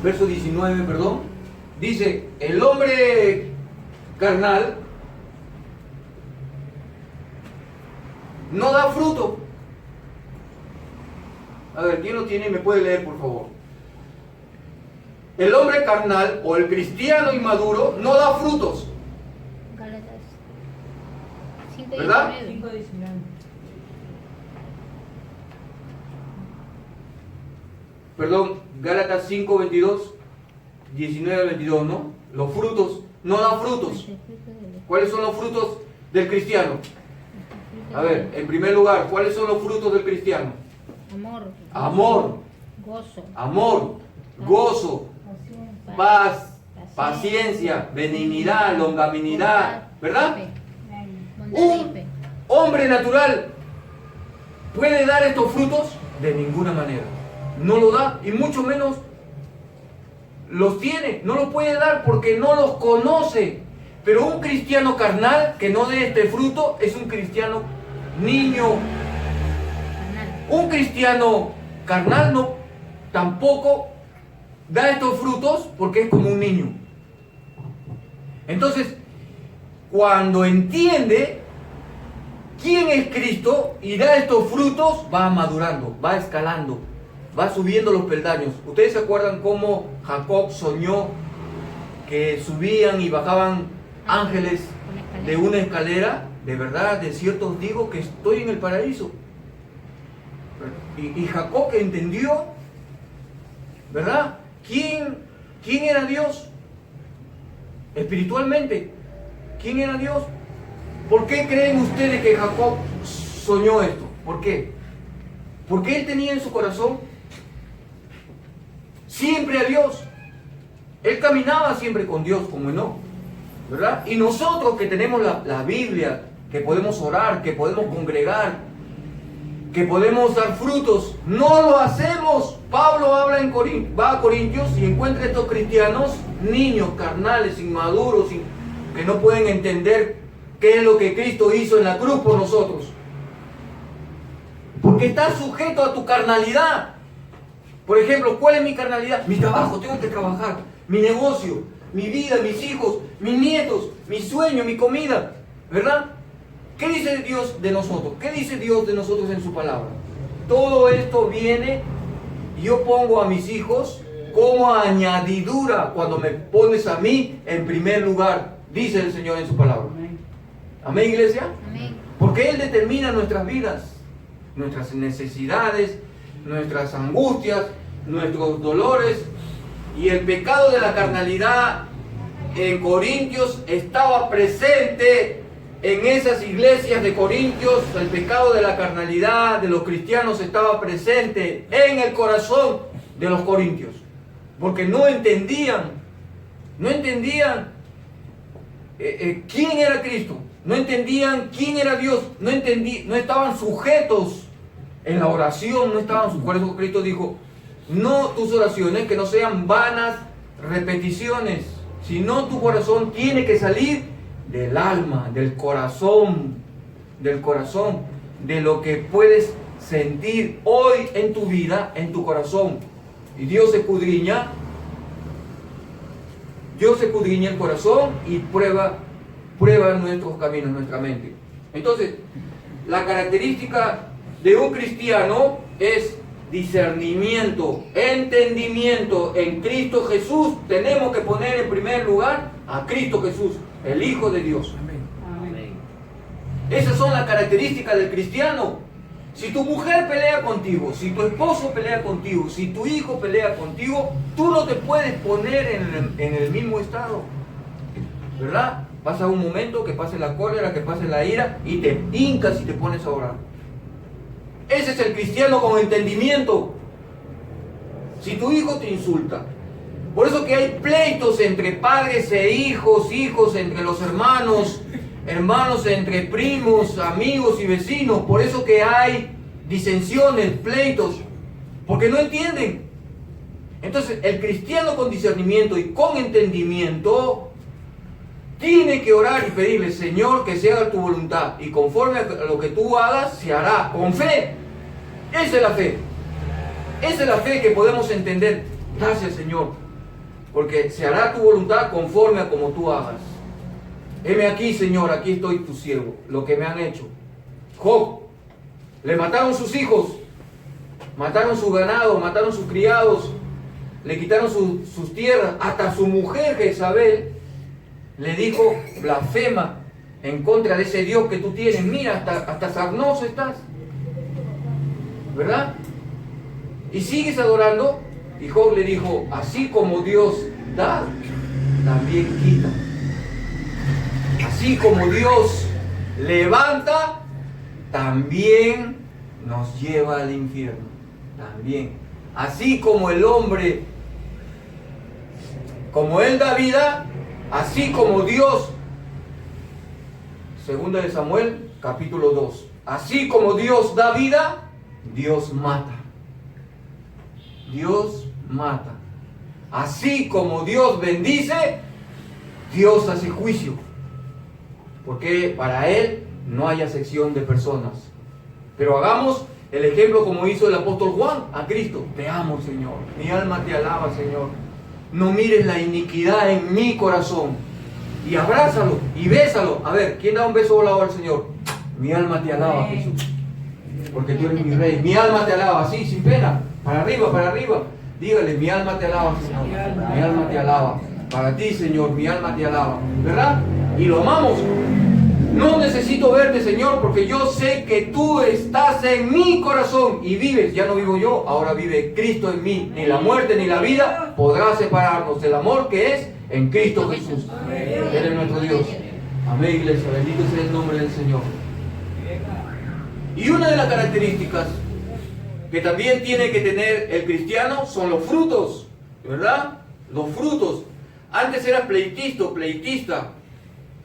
verso 19, perdón, dice, el hombre carnal no da fruto. A ver, ¿quién lo tiene y me puede leer, por favor? El hombre carnal o el cristiano inmaduro no da frutos. Gálatas 5:19. ¿Verdad? 5:19. Perdón, Gálatas 5, 22, 19 al 22, ¿no? Los frutos, no da frutos. ¿Cuáles son los frutos del cristiano? A ver, en primer lugar, ¿cuáles son los frutos del cristiano? Amor. Amor, Gozo. amor, gozo, paz, paciencia, benignidad, longanimidad, ¿verdad? Fe. Bondad y Un fe. hombre natural puede dar estos frutos de ninguna manera. No lo da y mucho menos los tiene. No los puede dar porque no los conoce. Pero un cristiano carnal que no dé este fruto es un cristiano niño. Carnal. Un cristiano carnal no tampoco da estos frutos porque es como un niño. Entonces, cuando entiende quién es Cristo y da estos frutos, va madurando, va escalando, va subiendo los peldaños. ¿Ustedes se acuerdan cómo Jacob soñó que subían y bajaban ángeles de una escalera? De verdad, de cierto os digo que estoy en el paraíso. Y Jacob entendió, ¿verdad? ¿Quién era Dios? Espiritualmente, ¿quién era Dios? ¿Por qué creen ustedes que Jacob soñó esto? ¿Por qué? Porque él tenía en su corazón siempre a Dios. Él caminaba siempre con Dios, como no, ¿verdad? Y nosotros que tenemos la Biblia, que podemos orar, que podemos congregar, que podemos dar frutos, no lo hacemos. Pablo habla va a Corintios y encuentra estos cristianos, niños, carnales, inmaduros, que no pueden entender qué es lo que Cristo hizo en la cruz por nosotros. Porque estás sujeto a tu carnalidad. Por ejemplo, ¿cuál es mi carnalidad? Mi trabajo, tengo que trabajar. Mi negocio, mi vida, mis hijos, mis nietos, mi sueño, mi comida. ¿Verdad? ¿Qué dice Dios de nosotros? ¿Qué dice Dios de nosotros en su palabra? Todo esto viene, y yo pongo a mis hijos como añadidura cuando me pones a mí en primer lugar, dice el Señor en su palabra. Amén, iglesia. Amén. Porque Él determina nuestras vidas, nuestras necesidades, nuestras angustias, nuestros dolores. Y el pecado de la carnalidad en Corintios estaba presente en esas iglesias de Corintios. El pecado de la carnalidad de los cristianos estaba presente en el corazón de los corintios. Porque no entendían quién era Cristo. No entendían quién era Dios. No estaban sujetos en la oración. No estaban sujetos. Por eso Cristo dijo: no tus oraciones que no sean vanas repeticiones, sino tu corazón tiene que salir del alma, del corazón, de lo que puedes sentir hoy en tu vida, en tu corazón. Y Dios escudriña el corazón y prueba nuestros caminos, nuestra mente. Entonces, la característica de un cristiano es discernimiento, entendimiento en Cristo Jesús. Tenemos que poner en primer lugar a Cristo Jesús, el Hijo de Dios. Amén. Esas son las características del cristiano. Si tu mujer pelea contigo, si tu esposo pelea contigo, si tu hijo pelea contigo, tú no te puedes poner en el mismo estado. ¿verdad? Pasa un momento, que pase la cólera, que pase la ira, y te hincas y te pones a orar. Ese es el cristiano con entendimiento. Si tu hijo te insulta, por eso que hay pleitos entre padres e hijos, hijos entre los hermanos, hermanos entre primos, amigos y vecinos, por eso que hay disensiones, pleitos, porque no entienden. Entonces, el cristiano con discernimiento y con entendimiento tiene que orar y pedirle: Señor, que se haga tu voluntad, y conforme a lo que tú hagas, se hará con fe. Esa es la fe. Esa es la fe que podemos entender. Gracias, Señor, porque se hará tu voluntad conforme a como tú hagas. Heme aquí, Señor, aquí estoy tu siervo. Lo que me han hecho. Job, le mataron sus hijos, mataron su ganado, mataron sus criados, le quitaron sus tierras. Hasta su mujer Jezabel le dijo: blasfema en contra de ese Dios que tú tienes. Mira, hasta sarnoso estás, ¿verdad? Y sigues adorando. Y Job le dijo: así como Dios da, también quita. Así como Dios levanta, también nos lleva al infierno. También. Así como el hombre, como él da vida, así como Dios, segunda de Samuel, capítulo 2. Así como Dios da vida, Dios mata. Dios mata. Así como Dios bendice, Dios hace juicio. Porque para Él no hay acepción de personas. Pero hagamos el ejemplo como hizo el apóstol Juan a Cristo. Te amo, Señor. Mi alma te alaba, Señor. No mires la iniquidad en mi corazón. Y abrázalo y bésalo. A ver, ¿quién da un beso volado al Señor? Mi alma te alaba, Jesús. Porque tú eres mi rey. Mi alma te alaba, así, sin pena. Para arriba, para arriba. Dígale: mi alma te alaba, Señor. Mi alma te alaba. Para ti, Señor, mi alma te alaba. ¿Verdad? Y lo amamos. No necesito verte, Señor, porque yo sé que tú estás en mi corazón y vives. Ya no vivo yo, ahora vive Cristo en mí. Ni la muerte ni la vida podrá separarnos del amor que es en Cristo Jesús. Él es nuestro Dios. Amén, iglesia. Bendito sea el nombre del Señor. Y una de las características que también tiene que tener el cristiano son los frutos, ¿verdad? Los frutos. Antes eras pleitista,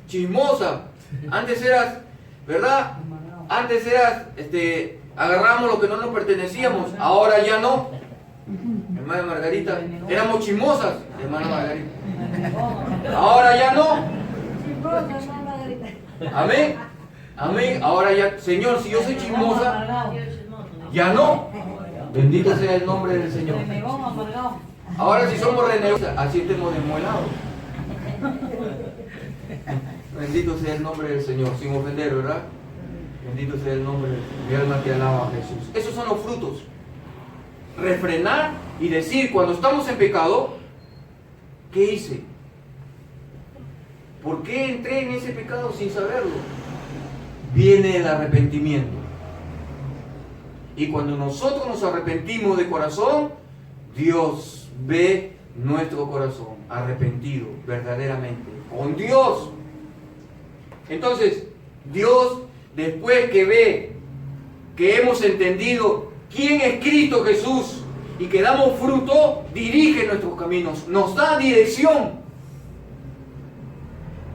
chismosa. Antes eras, ¿verdad? Antes eras, agarramos lo que no nos pertenecíamos. Ahora ya no. Hermana Margarita, éramos chismosas, hermana Margarita. Ahora ya no. Amén. Amén. Ahora ya, Señor, si yo soy chismosa, ya no. Bendito sea el nombre del Señor. Ahora si somos renegocios, así estemos desmuelados. Bendito sea el nombre del Señor, sin ofender, ¿verdad? Bendito sea el nombre del Señor. Mi alma te alaba, Jesús. Esos son los frutos. Refrenar y decir cuando estamos en pecado: ¿qué hice? ¿Por qué entré en ese pecado sin saberlo? Viene el arrepentimiento. Y cuando nosotros nos arrepentimos de corazón, Dios ve nuestro corazón arrepentido verdaderamente con Dios. Entonces, Dios, después que ve que hemos entendido quién es Cristo Jesús y que damos fruto, dirige nuestros caminos, nos da dirección.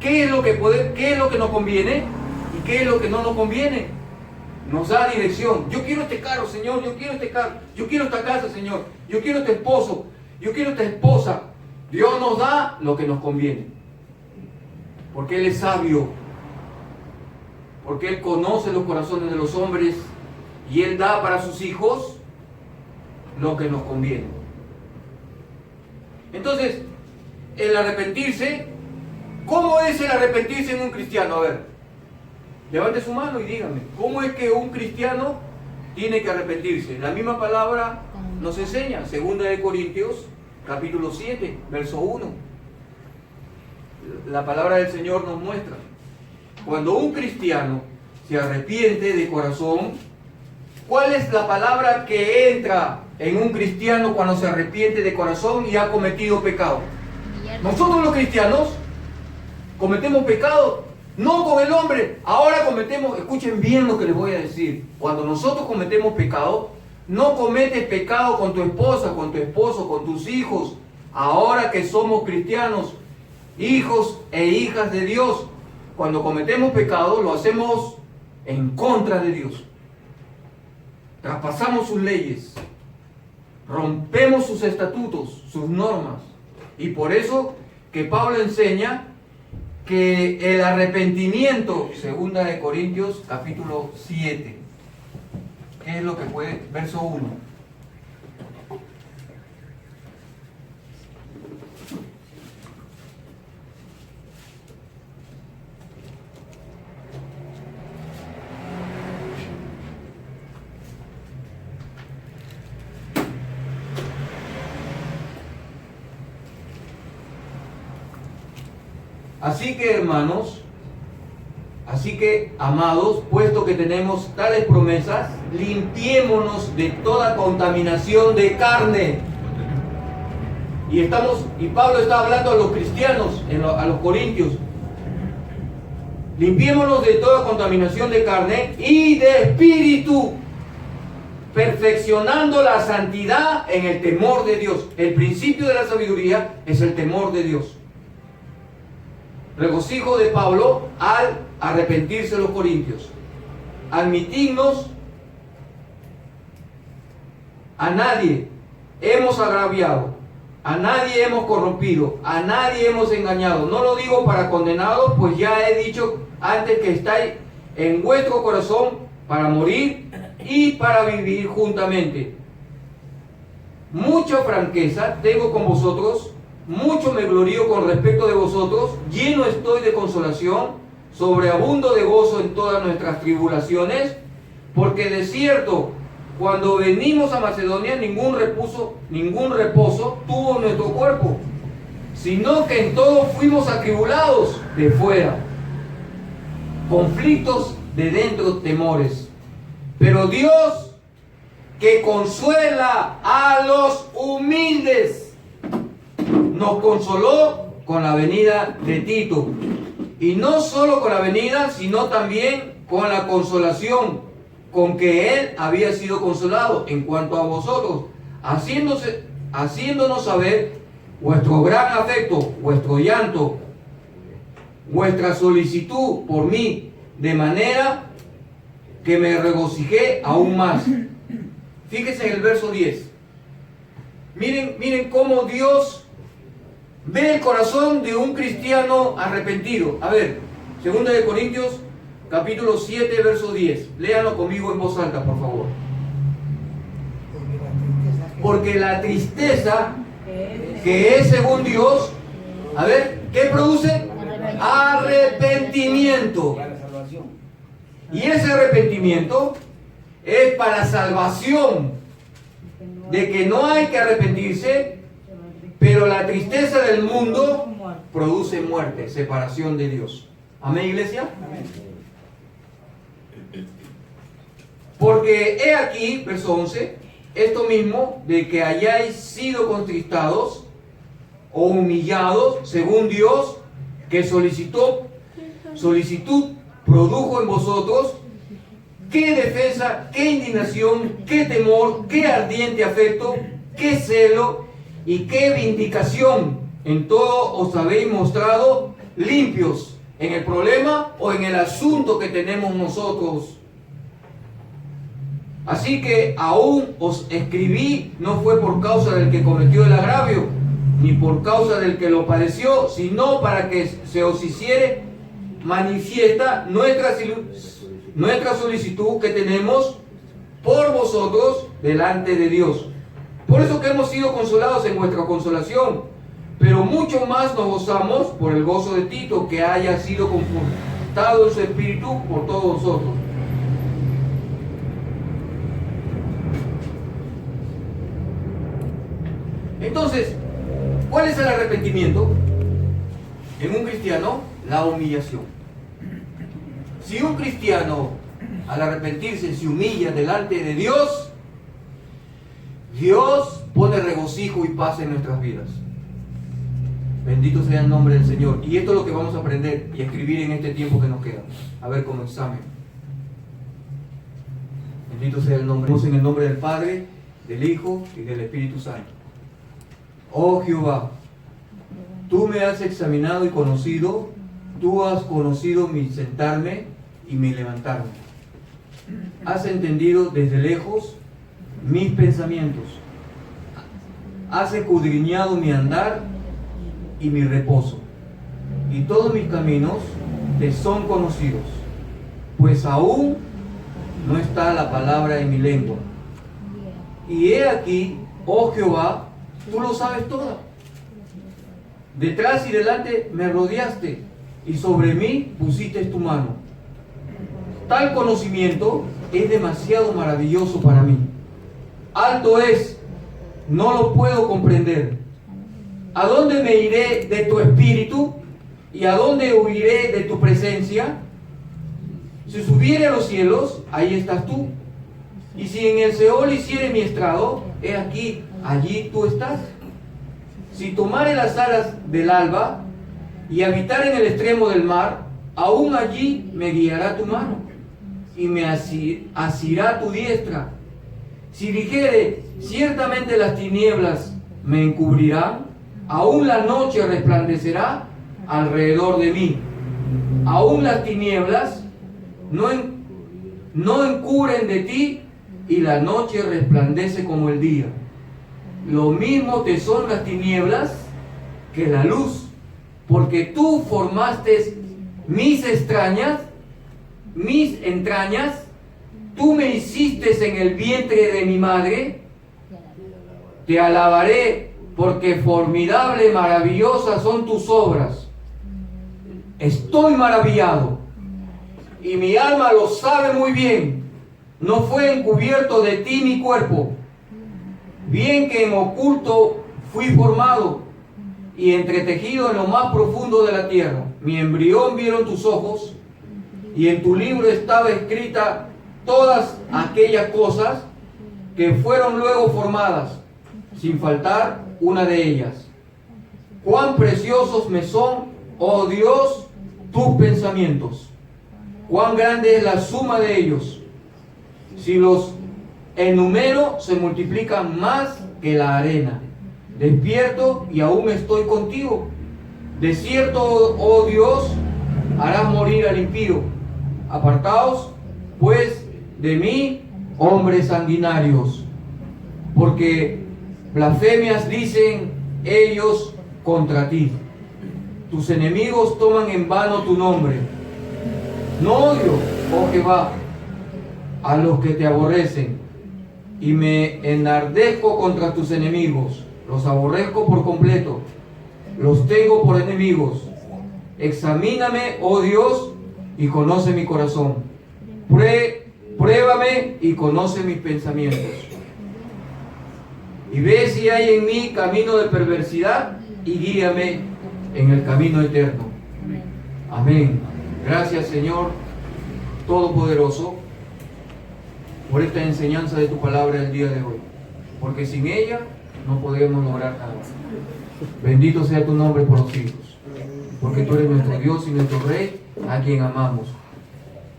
¿Qué es lo que nos conviene y qué es lo que no nos conviene? Nos da dirección. Yo quiero este carro, Señor, yo quiero este carro, yo quiero esta casa, Señor, yo quiero este esposo, yo quiero esta esposa. Dios nos da lo que nos conviene, porque Él es sabio, porque Él conoce los corazones de los hombres y Él da para sus hijos lo que nos conviene. Entonces, el arrepentirse, ¿cómo es el arrepentirse en un cristiano? A ver, levante su mano y dígame, ¿cómo es que un cristiano tiene que arrepentirse? La misma palabra nos enseña, 2 de Corintios, capítulo 7, verso 1. La palabra del Señor nos muestra. Cuando un cristiano se arrepiente de corazón, ¿cuál es la palabra que entra en un cristiano cuando se arrepiente de corazón y ha cometido pecado? Nosotros los cristianos cometemos pecado, no con el hombre, ahora cometemos, escuchen bien lo que les voy a decir, cuando nosotros cometemos pecado, no cometes pecado con tu esposa, con tu esposo, con tus hijos, ahora que somos cristianos, hijos e hijas de Dios, cuando cometemos pecado lo hacemos en contra de Dios, traspasamos sus leyes, rompemos sus estatutos, sus normas, y por eso que Pablo enseña que el arrepentimiento, 2 Corintios capítulo 7, ¿qué es lo que puede? Verso 1. Así que, hermanos, amados, puesto que tenemos tales promesas, limpiémonos de toda contaminación de carne. Y Pablo está hablando a los cristianos, a los corintios. Limpiémonos de toda contaminación de carne y de espíritu, perfeccionando la santidad en el temor de Dios. El principio de la sabiduría es el temor de Dios. Regocijo de Pablo al arrepentirse los corintios. Admitirnos, a nadie hemos agraviado, a nadie hemos corrompido, a nadie hemos engañado. No lo digo para condenados, pues ya he dicho antes que estáis en vuestro corazón para morir y para vivir juntamente. Mucha franqueza tengo con vosotros, mucho me glorío con respecto de vosotros, lleno estoy de consolación, sobreabundo de gozo en todas nuestras tribulaciones, porque de cierto, cuando venimos a Macedonia, ningún reposo tuvo nuestro cuerpo, sino que en todo fuimos atribulados de fuera, conflictos de dentro, temores. Pero Dios, que consuela a los humildes, nos consoló con la venida de Tito. Y no solo con la venida, sino también con la consolación con que él había sido consolado en cuanto a vosotros, haciéndonos saber vuestro gran afecto, vuestro llanto, vuestra solicitud por mí, de manera que me regocijé aún más. Fíjense en el verso 10. Miren cómo Dios ve el corazón de un cristiano arrepentido. A ver, 2 Corintios capítulo 7, verso 10. Léanlo conmigo en voz alta, por favor. Porque la tristeza que es según Dios, a ver, ¿qué produce? Arrepentimiento. Y ese arrepentimiento es para salvación, de que no hay que arrepentirse, pero la tristeza del mundo produce muerte, separación de Dios. Amén, iglesia. Porque he aquí, verso 11, esto mismo, de que hayáis sido contristados o humillados, según Dios, que solicitud produjo en vosotros, qué defensa, qué indignación, qué temor, qué ardiente afecto, qué celo y qué vindicación. En todo os habéis mostrado limpios en el problema o en el asunto que tenemos nosotros. Así que aún os escribí, no fue por causa del que cometió el agravio, ni por causa del que lo padeció, sino para que se os hiciere manifiesta nuestra solicitud que tenemos por vosotros delante de Dios. Por eso que hemos sido consolados en vuestra consolación, pero mucho más nos gozamos por el gozo de Tito, que haya sido confortado en su espíritu por todos vosotros. Entonces, ¿cuál es el arrepentimiento? En un cristiano, la humillación. Si un cristiano al arrepentirse se humilla delante de Dios, Dios pone regocijo y paz en nuestras vidas. Bendito sea el nombre del Señor. Y esto es lo que vamos a aprender y escribir en este tiempo que nos queda. A ver, como examen. Bendito sea el nombre. En el nombre del Padre, del Hijo y del Espíritu Santo. Oh Jehová, tú me has examinado y conocido, tú has conocido mi sentarme y mi levantarme. Has entendido desde lejos mis pensamientos. Has escudriñado mi andar y mi reposo. Y todos mis caminos te son conocidos, pues aún no está la palabra en mi lengua. Y he aquí, oh Jehová, tú lo sabes todo. Detrás y delante me rodeaste, y sobre mí pusiste tu mano. Tal conocimiento es demasiado maravilloso para mí. Alto es, no lo puedo comprender. ¿A dónde me iré de tu espíritu? ¿Y a dónde huiré de tu presencia? Si subiere a los cielos, ahí estás tú. Y si en el Seol hiciere mi estrado, he aquí, allí tú estás. Si tomare las alas del alba y habitar en el extremo del mar, aún allí me guiará tu mano y me asirá tu diestra. Si dijere, ciertamente las tinieblas me encubrirán, aún la noche resplandecerá alrededor de mí. Aún las tinieblas no encubren de ti, y la noche resplandece como el día. Lo mismo te son las tinieblas que la luz, porque tú formaste mis entrañas, tú me hiciste en el vientre de mi madre. Te alabaré, porque formidable, maravillosas son tus obras. Estoy maravillado, y mi alma lo sabe muy bien. No fue encubierto de ti mi cuerpo, bien que en oculto fui formado y entretejido en lo más profundo de la tierra. Mi embrión vieron tus ojos, y en tu libro estaba escrita todas aquellas cosas que fueron luego formadas, sin faltar una de ellas. Cuán preciosos me son, oh Dios, tus pensamientos. Cuán grande es la suma de ellos. Si los enumero, se multiplican más que la arena. Despierto y aún estoy contigo. De cierto, oh Dios, harás morir al impío. Apartaos, pues, de mí, hombres sanguinarios, porque blasfemias dicen ellos contra ti. Tus enemigos toman en vano tu nombre. No odio, oh Jehová, a los que te aborrecen, y me enardezco contra tus enemigos. Los aborrezco por completo, los tengo por enemigos. Examíname, oh Dios, y conoce mi corazón. Pruébame y conoce mis pensamientos. Y ve si hay en mí camino de perversidad, y guíame en el camino eterno. Amén. Gracias, Señor Todopoderoso, por esta enseñanza de tu palabra el día de hoy, porque sin ella no podemos lograr nada. Bendito sea tu nombre por los siglos, porque tú eres nuestro Dios y nuestro Rey, a quien amamos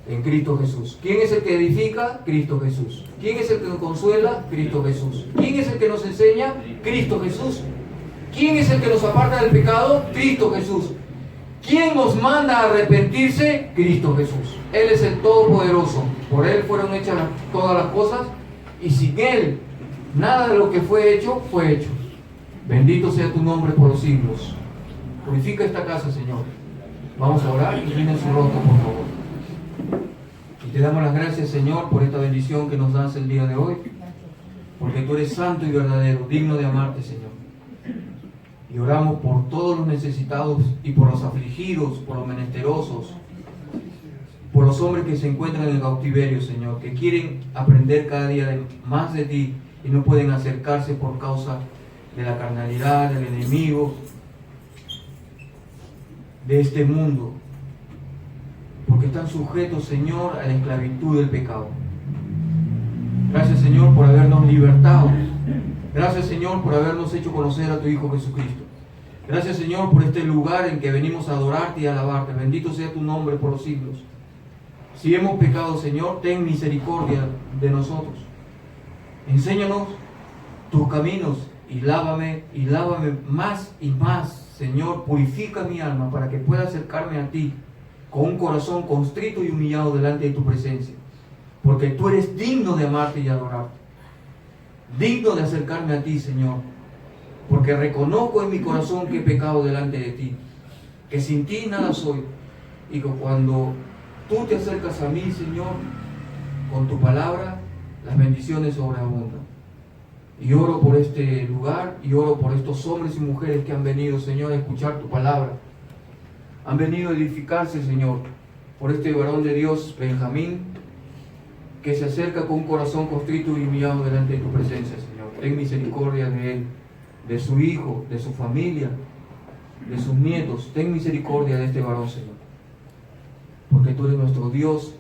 en Cristo Jesús. ¿Quién es el que edifica? Cristo Jesús. ¿Quién es el que nos consuela? Cristo Jesús. ¿Quién es el que nos enseña? Cristo Jesús. ¿Quién es el que nos aparta del pecado? Cristo Jesús. ¿Quién nos manda a arrepentirse? Cristo Jesús. Él es el Todopoderoso. Por Él fueron hechas todas las cosas, y sin Él nada de lo que fue hecho, fue hecho. Bendito sea tu nombre por los siglos. Purifica esta casa, Señor. Vamos a orar. Inclina su rostro, por favor. Y te damos las gracias, Señor, por esta bendición que nos das el día de hoy, porque tú eres santo y verdadero, digno de amarte, Señor. Y oramos por todos los necesitados y por los afligidos, por los menesterosos, por los hombres que se encuentran en el cautiverio, Señor, que quieren aprender cada día más de ti y no pueden acercarse por causa de la carnalidad, del enemigo, de este mundo, porque están sujetos, Señor, a la esclavitud del pecado. Gracias, Señor, por habernos libertado. Gracias, Señor, por habernos hecho conocer a tu Hijo Jesucristo. Gracias, Señor, por este lugar en que venimos a adorarte y a alabarte. Bendito sea tu nombre por los siglos. Si hemos pecado, Señor, ten misericordia de nosotros. Enséñanos tus caminos y lávame más y más, Señor. Purifica mi alma para que pueda acercarme a ti con un corazón constrito y humillado delante de tu presencia. Porque tú eres digno de amarte y adorarte. Digno de acercarme a ti, Señor. Porque reconozco en mi corazón que he pecado delante de ti. Que sin ti nada soy. Y que cuando tú te acercas a mí, Señor, con tu palabra, las bendiciones sobreabundan. Y oro por este lugar, y oro por estos hombres y mujeres que han venido, Señor, a escuchar tu palabra. Han venido a edificarse, Señor, por este varón de Dios, Benjamín, que se acerca con un corazón constrito y humillado delante de tu presencia, Señor. Ten misericordia de él, de su hijo, de su familia, de sus nietos. Ten misericordia de este varón, Señor. Porque tú eres nuestro Dios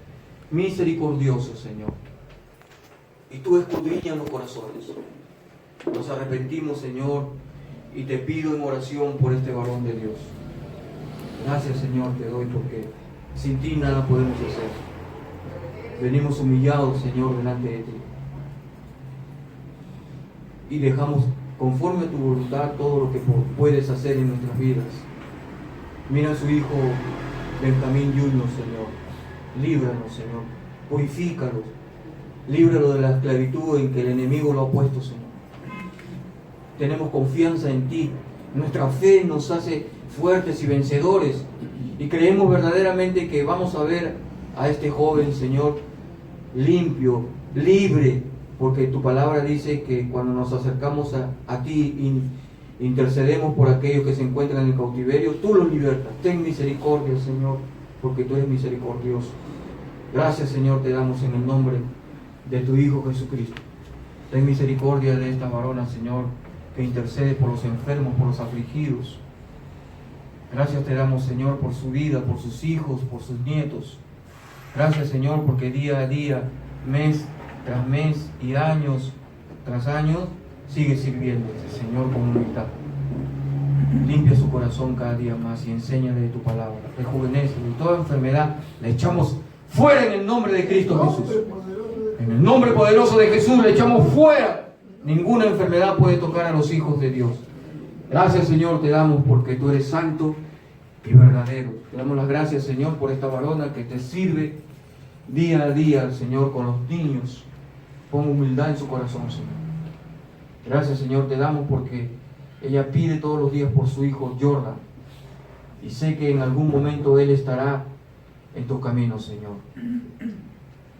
misericordioso, Señor. Y tú escudriñas los corazones. Nos arrepentimos, Señor, y te pido en oración por este varón de Dios. Gracias, Señor, te doy porque sin ti nada podemos hacer. Venimos humillados, Señor, delante de ti. Y dejamos conforme a tu voluntad todo lo que puedes hacer en nuestras vidas. Mira a su hijo Benjamín Junior, Señor. Líbranos, Señor. Purifícalos. Líbralo de la esclavitud en que el enemigo lo ha puesto, Señor. Tenemos confianza en ti. Nuestra fe nos hace fuertes y vencedores. Y creemos verdaderamente que vamos a ver a este joven, Señor, limpio, libre, porque tu palabra dice que cuando nos acercamos a ti, intercedemos por aquellos que se encuentran en el cautiverio, tú los libertas. Ten misericordia, Señor, porque tú eres misericordioso. Gracias, Señor, te damos en el nombre de tu Hijo Jesucristo. Ten misericordia de esta varona, Señor, que intercede por los enfermos, por los afligidos. Gracias te damos, Señor, por su vida, por sus hijos, por sus nietos. Gracias, Señor, porque día a día, mes tras mes y años tras años, sigue sirviéndote, Señor, con humildad. Limpia su corazón cada día más y enséñale de tu palabra. Rejuvenece de toda enfermedad. Le echamos fuera en el nombre de Cristo Jesús. En el nombre poderoso de Jesús le echamos fuera. Ninguna enfermedad puede tocar a los hijos de Dios. Gracias, Señor, te damos porque tú eres santo y verdadero. Te damos las gracias, Señor, por esta varona que te sirve día a día, Señor, con los niños. Pon humildad en su corazón, Señor. Gracias, Señor, te damos porque ella pide todos los días por su hijo Jordan. Y sé que en algún momento él estará en tu camino, Señor.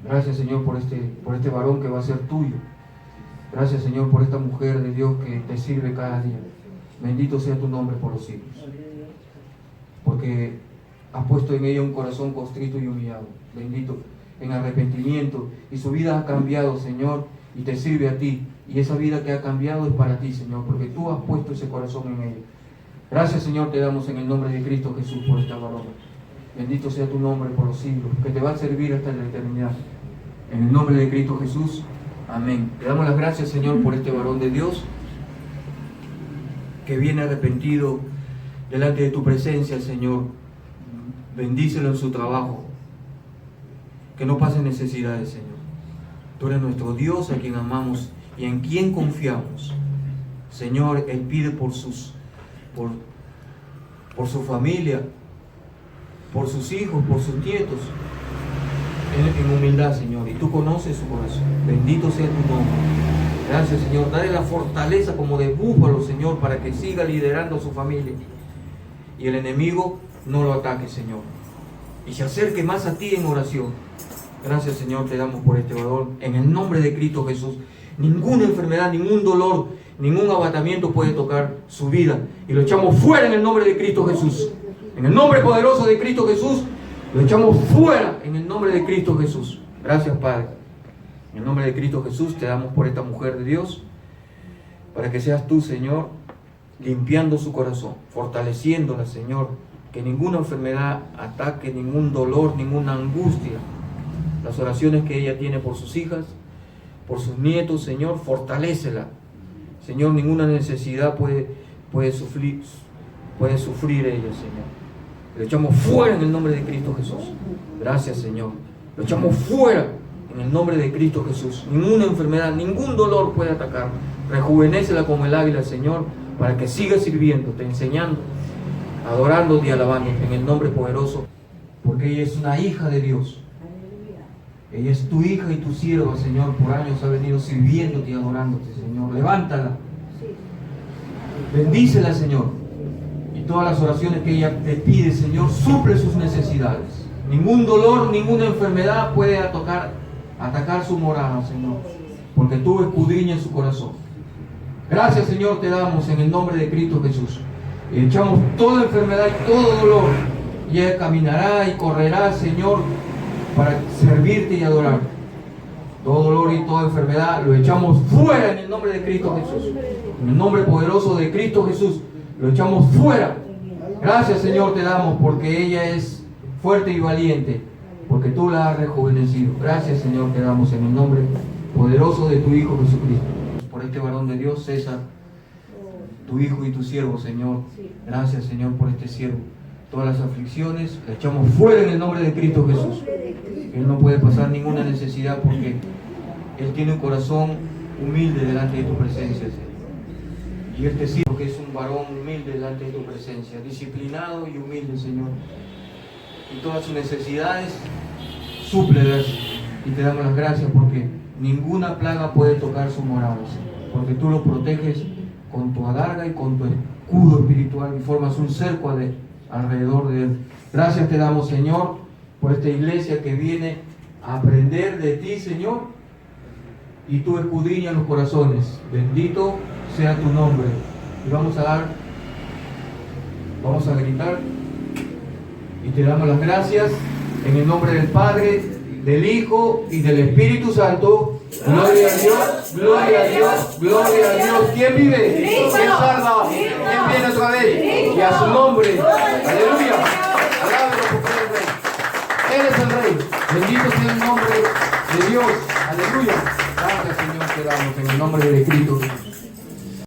Gracias, Señor, por este varón que va a ser tuyo. Gracias, Señor, por esta mujer de Dios que te sirve cada día. Bendito sea tu nombre por los siglos. Porque has puesto en ella un corazón constrito y humillado. Bendito, en arrepentimiento. Y su vida ha cambiado, Señor, y te sirve a ti. Y esa vida que ha cambiado es para ti, Señor, porque tú has puesto ese corazón en ella. Gracias, Señor, te damos en el nombre de Cristo Jesús por esta varona. Bendito sea tu nombre por los siglos, que te va a servir hasta la eternidad. En el nombre de Cristo Jesús. Amén. Te damos las gracias, Señor, por este varón de Dios que viene arrepentido delante de tu presencia, Señor. Bendícelo en su trabajo. Que no pase necesidades, Señor. Tú eres nuestro Dios a quien amamos y en quien confiamos. Señor, Él pide por su familia, por sus hijos, por sus nietos, en humildad, Señor, y tú conoces su corazón. Bendito sea tu nombre. Gracias, Señor. Dale la fortaleza como de búfalo, Señor, para que siga liderando a su familia y el enemigo no lo ataque, Señor, y se acerque más a ti en oración. Gracias, Señor, te damos por este varón en el nombre de Cristo Jesús. Ninguna enfermedad, ningún dolor, ningún abatamiento puede tocar su vida y lo echamos fuera en el nombre de Cristo Jesús. En el nombre poderoso de Cristo Jesús, lo echamos fuera en el nombre de Cristo Jesús. Gracias, Padre. En el nombre de Cristo Jesús te damos por esta mujer de Dios, para que seas tú, Señor, limpiando su corazón, fortaleciéndola, Señor, que ninguna enfermedad ataque, ningún dolor, ninguna angustia. Las oraciones que ella tiene por sus hijas, por sus nietos, Señor, fortalécela. Señor, ninguna necesidad puede puede sufrir ellos, Señor. Lo echamos fuera en el nombre de Cristo Jesús. Gracias, Señor. Lo echamos fuera en el nombre de Cristo Jesús. Ninguna enfermedad, ningún dolor puede atacar. Rejuvenécela como el águila, Señor, para que siga sirviéndote, enseñando, adorándote y alabándote en el nombre poderoso, porque ella es una hija de Dios. Ella es tu hija y tu sierva, Señor. Por años ha venido sirviéndote y adorándote, Señor. Levántala. Bendícela, Señor. Y todas las oraciones que ella te pide, Señor, suple sus necesidades. Ningún dolor, ninguna enfermedad puede atacar su morada, Señor, porque tú escudriñas su corazón. Gracias, Señor, te damos en el nombre de Cristo Jesús. Y echamos toda enfermedad y todo dolor. Y ella caminará y correrá, Señor, para servirte y adorar. Todo dolor y toda enfermedad lo echamos fuera en el nombre de Cristo Jesús. En el nombre poderoso de Cristo Jesús lo echamos fuera. Gracias, Señor, te damos porque ella es fuerte y valiente, porque tú la has rejuvenecido. Gracias, Señor, te damos en el nombre poderoso de tu Hijo Jesucristo. Por este varón de Dios, César, tu hijo y tu siervo, Señor. Gracias, Señor, por este siervo. Todas las aflicciones las echamos fuera en el nombre de Cristo Jesús. Él no puede pasar ninguna necesidad porque Él tiene un corazón humilde delante de tu presencia, Señor. Y Él te sirve que es un varón humilde delante de tu presencia, disciplinado y humilde, Señor. Y todas sus necesidades, súplelas. Y te damos las gracias porque ninguna plaga puede tocar su morada, Señor. Porque tú lo proteges con tu adarga y con tu escudo espiritual y formas un cerco alrededor de Él. Gracias te damos, Señor, por esta iglesia que viene a aprender de ti, Señor, y tú escudriñas los corazones. Bendito sea tu nombre. Y vamos a gritar y te damos las gracias en el nombre del Padre, del Hijo y del Espíritu Santo. Gloria a Dios, gloria a Dios, gloria a Dios. ¿Quién vive? ¿Quién salva? ¿Quién viene otra vez? Y a su nombre. Aleluya. Alábalo porque eres Rey. Eres el Rey. Bendito sea el nombre de Dios. Aleluya. Gracias, Señor, te damos en el nombre de Cristo Jesús.